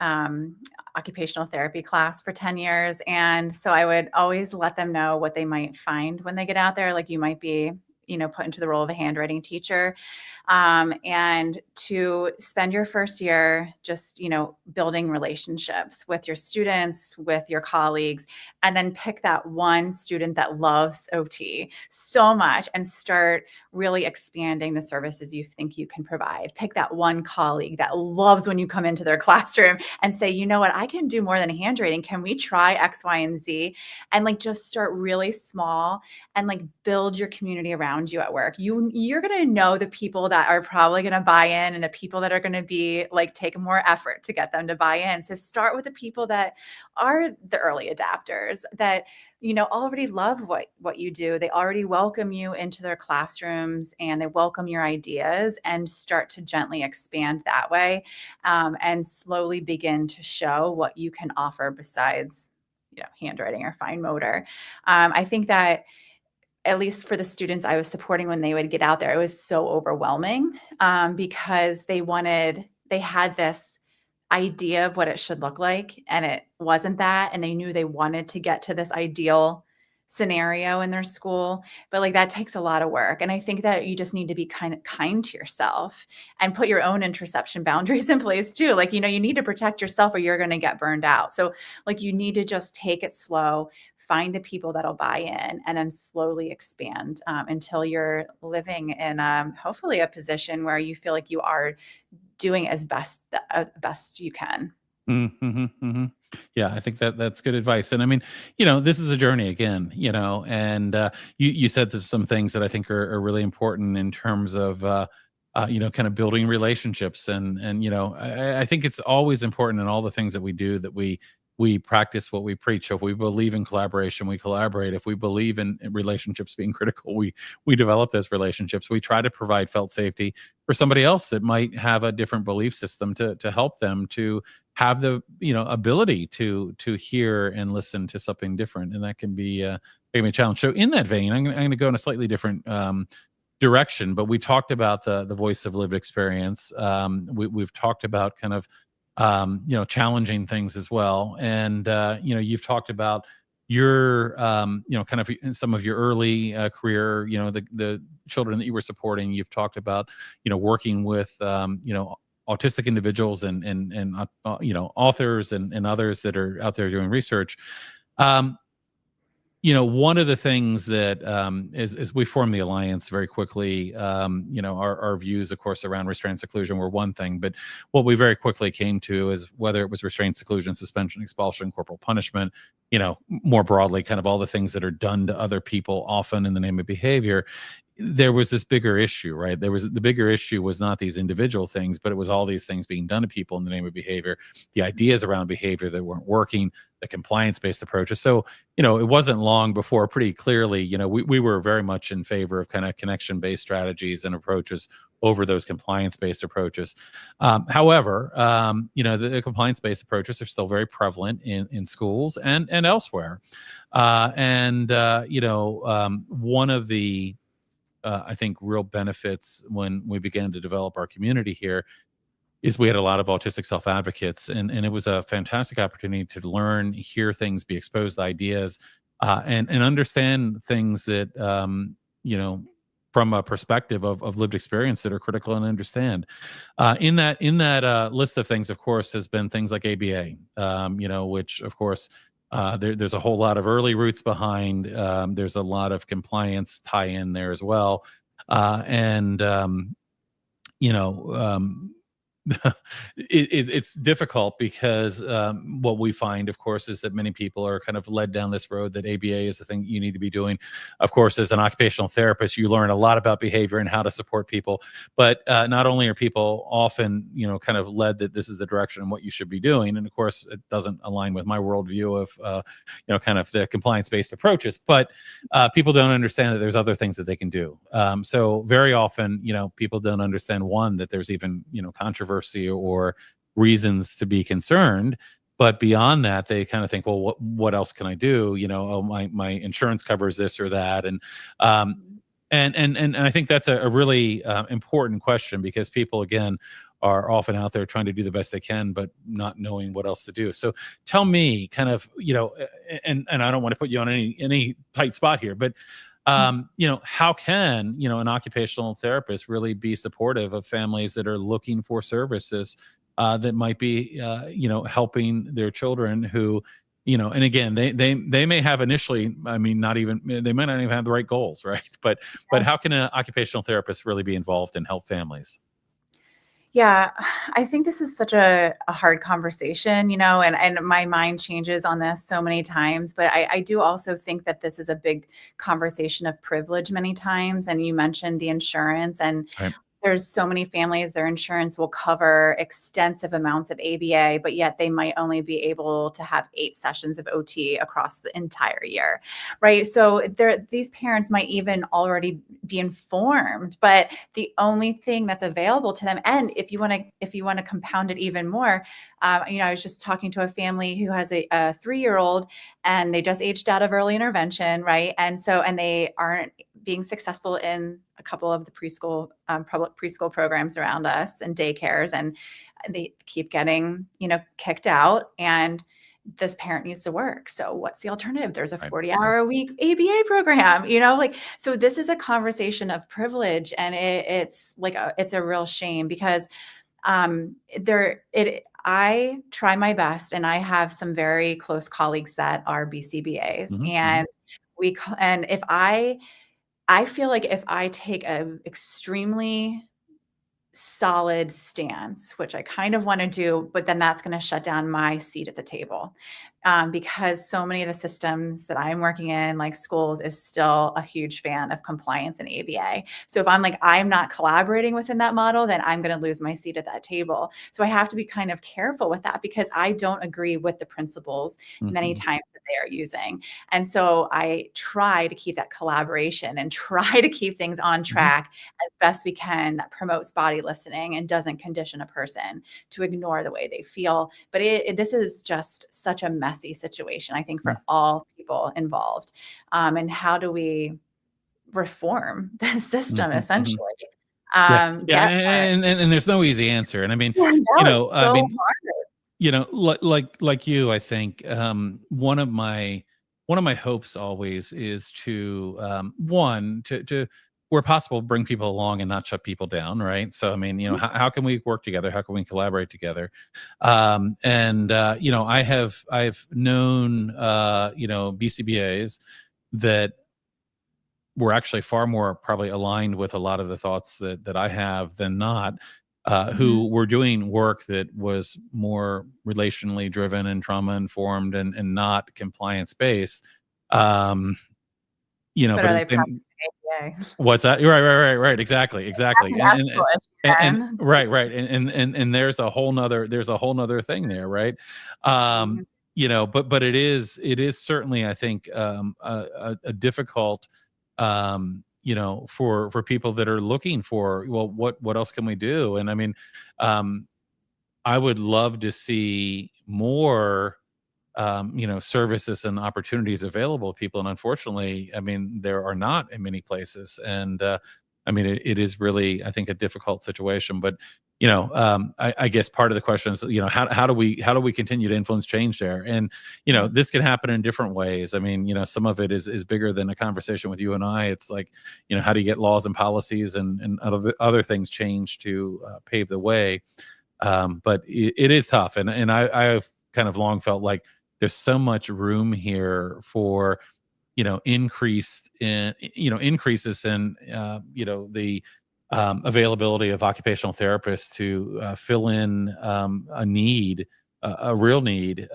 occupational therapy class for 10 years. And so I would always let them know what they might find when they get out there. Like you might be, put into the role of a handwriting teacher. And to spend your first year just, building relationships with your students, with your colleagues, and then pick that one student that loves OT so much and start really expanding the services you think you can provide. Pick that one colleague that loves when you come into their classroom and say, you know what, I can do more than handwriting. Can we try X, Y, and Z? And like just start really small and like build your community around you at work. You're going to know the people that are probably going to buy in and the people that are going to be like take more effort to get them to buy in. So start with the people that are the early adapters that already love what you do. They already welcome you into their classrooms and they welcome your ideas, and start to gently expand that way, and slowly begin to show what you can offer besides handwriting or fine motor. I think that at least for the students I was supporting when they would get out there, it was so overwhelming, because they had this idea of what it should look like, and it wasn't that, and they knew they wanted to get to this ideal scenario in their school, but like that takes a lot of work. And I think that you just need to be kind to yourself and put your own interception boundaries in place too. Like, you need to protect yourself or you're going to get burned out. So like you need to just take it slow, find the people that'll buy in, and then slowly expand, until you're living in hopefully a position where you feel like you are doing as best you can. Mhm, mhm. Yeah, I think that's good advice. And I mean, this is a journey again, and you said there's some things that I think are really important in terms of kind of building relationships, and I think it's always important in all the things that we do that we practice what we preach. So if we believe in collaboration, we collaborate. If we believe in relationships being critical, we develop those relationships. We try to provide felt safety for somebody else that might have a different belief system to help them to have the ability to hear and listen to something different, and that can be a challenge. So in that vein, I'm going to go in a slightly different direction, but we talked about the voice of lived experience. We've talked about kind of challenging things as well, and you've talked about your kind of in some of your early career, the children that you were supporting, you've talked about working with autistic individuals and authors and others that are out there doing research. um, one of the things that as we formed the alliance very quickly, our views, of course, around restraint seclusion were one thing, but what we very quickly came to is whether it was restraint seclusion, suspension, expulsion, corporal punishment, more broadly, kind of all the things that are done to other people, often in the name of behavior. There was this bigger issue, right? The bigger issue was not these individual things, but it was all these things being done to people in the name of behavior, the ideas around behavior that weren't working, the compliance-based approaches. So, it wasn't long before pretty clearly, we were very much in favor of kind of connection-based strategies and approaches over those compliance-based approaches. However, the compliance-based approaches are still very prevalent in schools and elsewhere. One of the I think real benefits when we began to develop our community here is we had a lot of autistic self-advocates, and it was a fantastic opportunity to learn, hear things, be exposed to ideas, and understand things that from a perspective of lived experience that are critical and understand. In that list of things, of course, has been things like ABA, which of course there's a whole lot of early roots behind. There's a lot of compliance tie-in there as well, and you know. It's difficult because what we find, of course, is that many people are kind of led down this road that ABA is the thing you need to be doing. Of course, as an occupational therapist, you learn a lot about behavior and how to support people. But not only are people often, kind of led that this is the direction and what you should be doing, and of course, it doesn't align with my worldview of, kind of the compliance-based approaches. But people don't understand that there's other things that they can do. So very often, people don't understand, one, that there's even, controversy or reasons to be concerned, but beyond that, they kind of think, well, what else can I do? Oh, my insurance covers this or that, and I think that's a really important question, because people, again, are often out there trying to do the best they can, but not knowing what else to do. So tell me, kind of, and I don't want to put you on any tight spot here, but how can, an occupational therapist really be supportive of families that are looking for services that might be, helping their children who, and again, they may have initially, they might not even have the right goals, right? But how can an occupational therapist really be involved and help families? Yeah, I think this is such a hard conversation, and my mind changes on this so many times. But I do also think that this is a big conversation of privilege many times. And you mentioned the insurance, and Right. there's so many families, their insurance will cover extensive amounts of ABA, but yet they might only be able to have 8 sessions of OT across the entire year, right? So these parents might even already be informed, but the only thing that's available to them, and if you want to compound it even more, I was just talking to a family who has a 3-year-old, and they just aged out of early intervention, right? And they aren't being successful in a couple of the preschool, public preschool programs around us and daycares, and they keep getting, kicked out, and this parent needs to work. So what's the alternative? There's a 40-hour-a-week ABA program, so this is a conversation of privilege, and it's a real shame, because I try my best, and I have some very close colleagues that are BCBAs, Mm-hmm. and if I feel like if I take an extremely solid stance, which I kind of want to do, but then that's going to shut down my seat at the table, because so many of the systems that I'm working in, like schools, is still a huge fan of compliance and ABA. So if I'm not collaborating within that model, then I'm going to lose my seat at that table. So I have to be kind of careful with that, because I don't agree with the principles many times that they are using. And so I try to keep that collaboration and try to keep things on track as best we can, that promotes body listening and doesn't condition a person to ignore the way they feel. But this is just such a messy situation, I think, for all people involved. And how do we reform the system, essentially? And there's no easy answer. And I mean, hard. like you, I think one of my one of my hopes always is to, one, to where possible, bring people along and not shut people down, right? So, I mean, how can we work together? How can we collaborate together? And I've known, BCBAs that were actually far more probably aligned with a lot of the thoughts that I have than not, Mhm. who were doing work that was more relationally driven and trauma informed and not compliance based. Um, But but are at they the same, practicing ABA? what's that? Right. Exactly, That's exactly. an ethical issue then. Right. And there's a whole nother thing there, right? Um, Mhm. but it is certainly, I think, a difficult, for people that are looking for, well, what else can we do? And I mean, um, I would love to see more, services and opportunities available to people. And unfortunately, I mean, there are not in many places. And I mean, it is really, I think, a difficult situation. But I guess part of the question is, how do we continue to influence change there? And Mm. this can happen in different ways. I mean, some of it is bigger than a conversation with you and I. It's like, how do you get laws and policies and other things changed to pave the way? But it is tough, and I've kind of long felt like there's so much room here for increases in the availability of occupational therapists to fill in a real need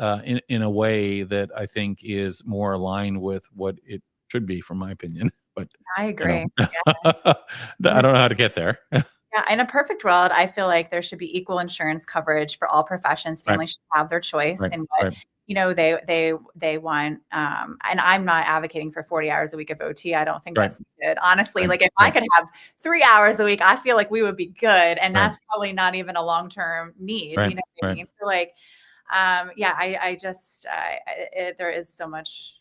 in a way that I think is more aligned with what it should be, from my opinion. But I agree. I Yeah. don't know how to get there. Yeah, in a perfect world, I feel like there should be equal insurance coverage for all professions. Right, Families should have their choice right, in what, right, they want. And I'm not advocating for 40 hours a week of OT. I don't think right, that's good. Honestly, right, like if I right, could have 3 hours a week, I feel like we would be good. And right, that's probably not even a long-term need. right, You know what I right. mean? So like, yeah, I just, there is so much,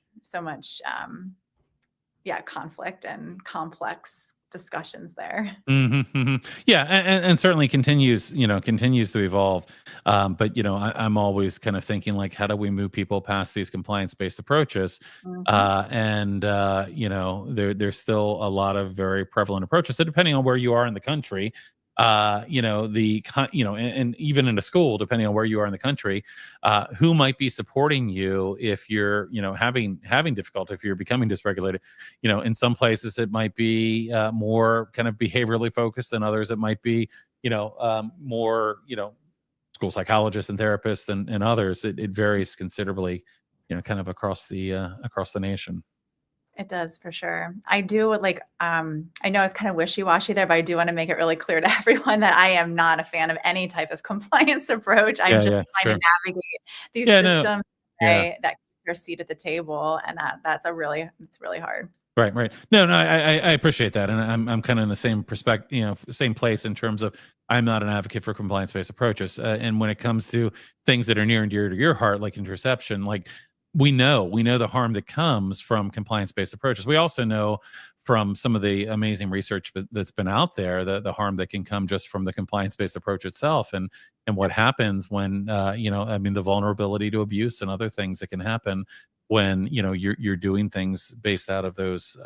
yeah, conflict and complex discussions there. Yeah, and certainly continues to evolve. But I'm always kind of thinking, like, how do we move people past these compliance based approaches? Mhm. And there's still a lot of very prevalent approaches. So depending on where you are in the country, and even in a school, depending on where you are in the country, who might be supporting you if you're having difficulty, if you're becoming dysregulated. In some places it might be more kind of behaviorally focused, than others it might be more school psychologists and therapists, and others. It varies considerably, kind of across the nation. It does for sure. I do would like, I know it's kind of wishy-washy there, but I do want to make it really clear to everyone that I am not a fan of any type of compliance approach. I'm Yeah, just trying sure. to navigate these Yeah, no, systems yeah. that keep their seat at the table, and it's really hard. Right. No, I appreciate that, and I'm kind of in the same perspective, same place in terms of I'm not an advocate for compliance based approaches, and when it comes to things that are near and dear to your heart, like interception, like we know the harm that comes from compliance based approaches. We also know from some of the amazing research that's been out there, the harm that can come just from the compliance based approach itself, and what happens when I mean, the vulnerability to abuse and other things that can happen when you're doing things based out of those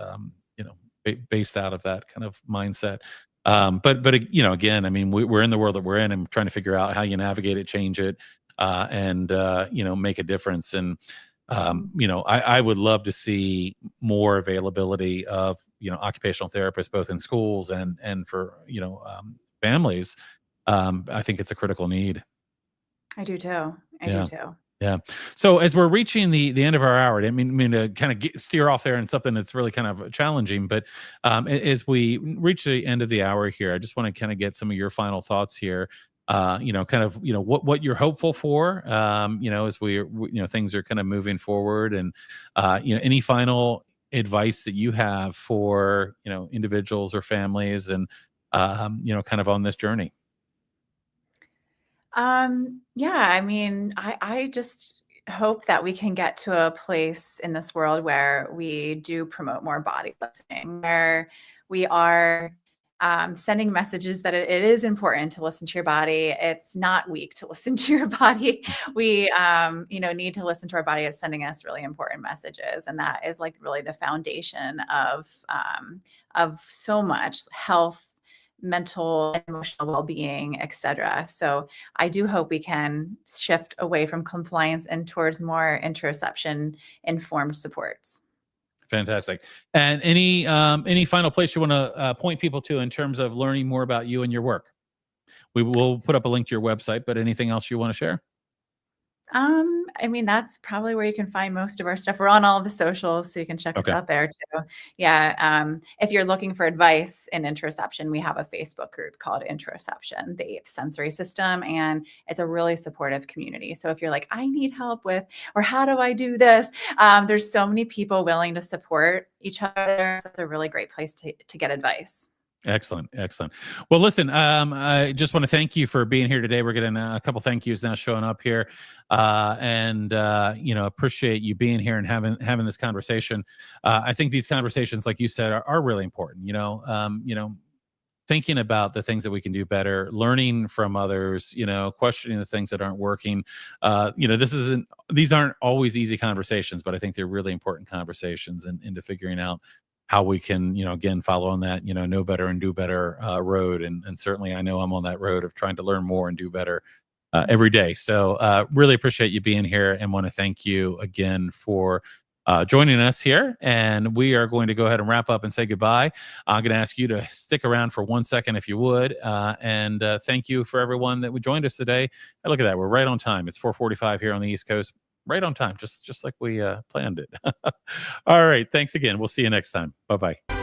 based out of that kind of mindset. But again, I mean, we're in the world that we're in and trying to figure out how you navigate it, change it, and make a difference. And Mhm. I would love to see more availability of occupational therapists, both in schools and for families. I think it's a critical need. I do too. I do Yeah. too. Yeah. So as we're reaching the end of our hour, I didn't mean to kind of steer off there in something that's really kind of challenging, but as we reach the end of the hour here, I just want to kind of get some of your final thoughts here. Kind of what you're hopeful for. As things are kind of moving forward, and any final advice that you have for individuals or families, and kind of on this journey. Yeah, I mean, I just hope that we can get to a place in this world where we do promote more body lifting, where we are sending messages that it is important to listen to your body. It's not weak to listen to your body. We, need to listen to our body. It's sending us really important messages, and that is like really the foundation of so much health, mental and emotional well-being, etc. So I do hope we can shift away from compliance and towards more interoception informed supports. Fantastic. And any final place you want to point people to in terms of learning more about you and your work? We will put up a link to your website, but anything else you want to share? That's probably where you can find most of our stuff. We're on all of the socials, so you can check us Okay. out there too. Yeah. If you're looking for advice in interoception, we have a Facebook group called Interoception, the eighth sensory system, and it's a really supportive community. So if you're like, I need help with, or how do I do this? There's so many people willing to support each other. So it's a really great place to get advice. Excellent. Excellent. Well, listen, I just want to thank you for being here today. We're getting a couple thank yous now showing up here. And appreciate you being here and having this conversation. I think these conversations, like you said, are really important, thinking about the things that we can do better, learning from others, questioning the things that aren't working. These aren't always easy conversations, but I think they're really important conversations into figuring out how we can, again, follow on that, know better and do better road. And certainly I know I'm on that road of trying to learn more and do better every day. So really appreciate you being here and want to thank you again for joining us here. And we are going to go ahead and wrap up and say goodbye. I'm going to ask you to stick around for 1 second if you would. And thank you for everyone that joined us today. Hey, look at that. We're right on time. It's 4:45 here on the East Coast. Right on time, just like we planned it. All right. Thanks again. We'll see you next time. Bye-bye.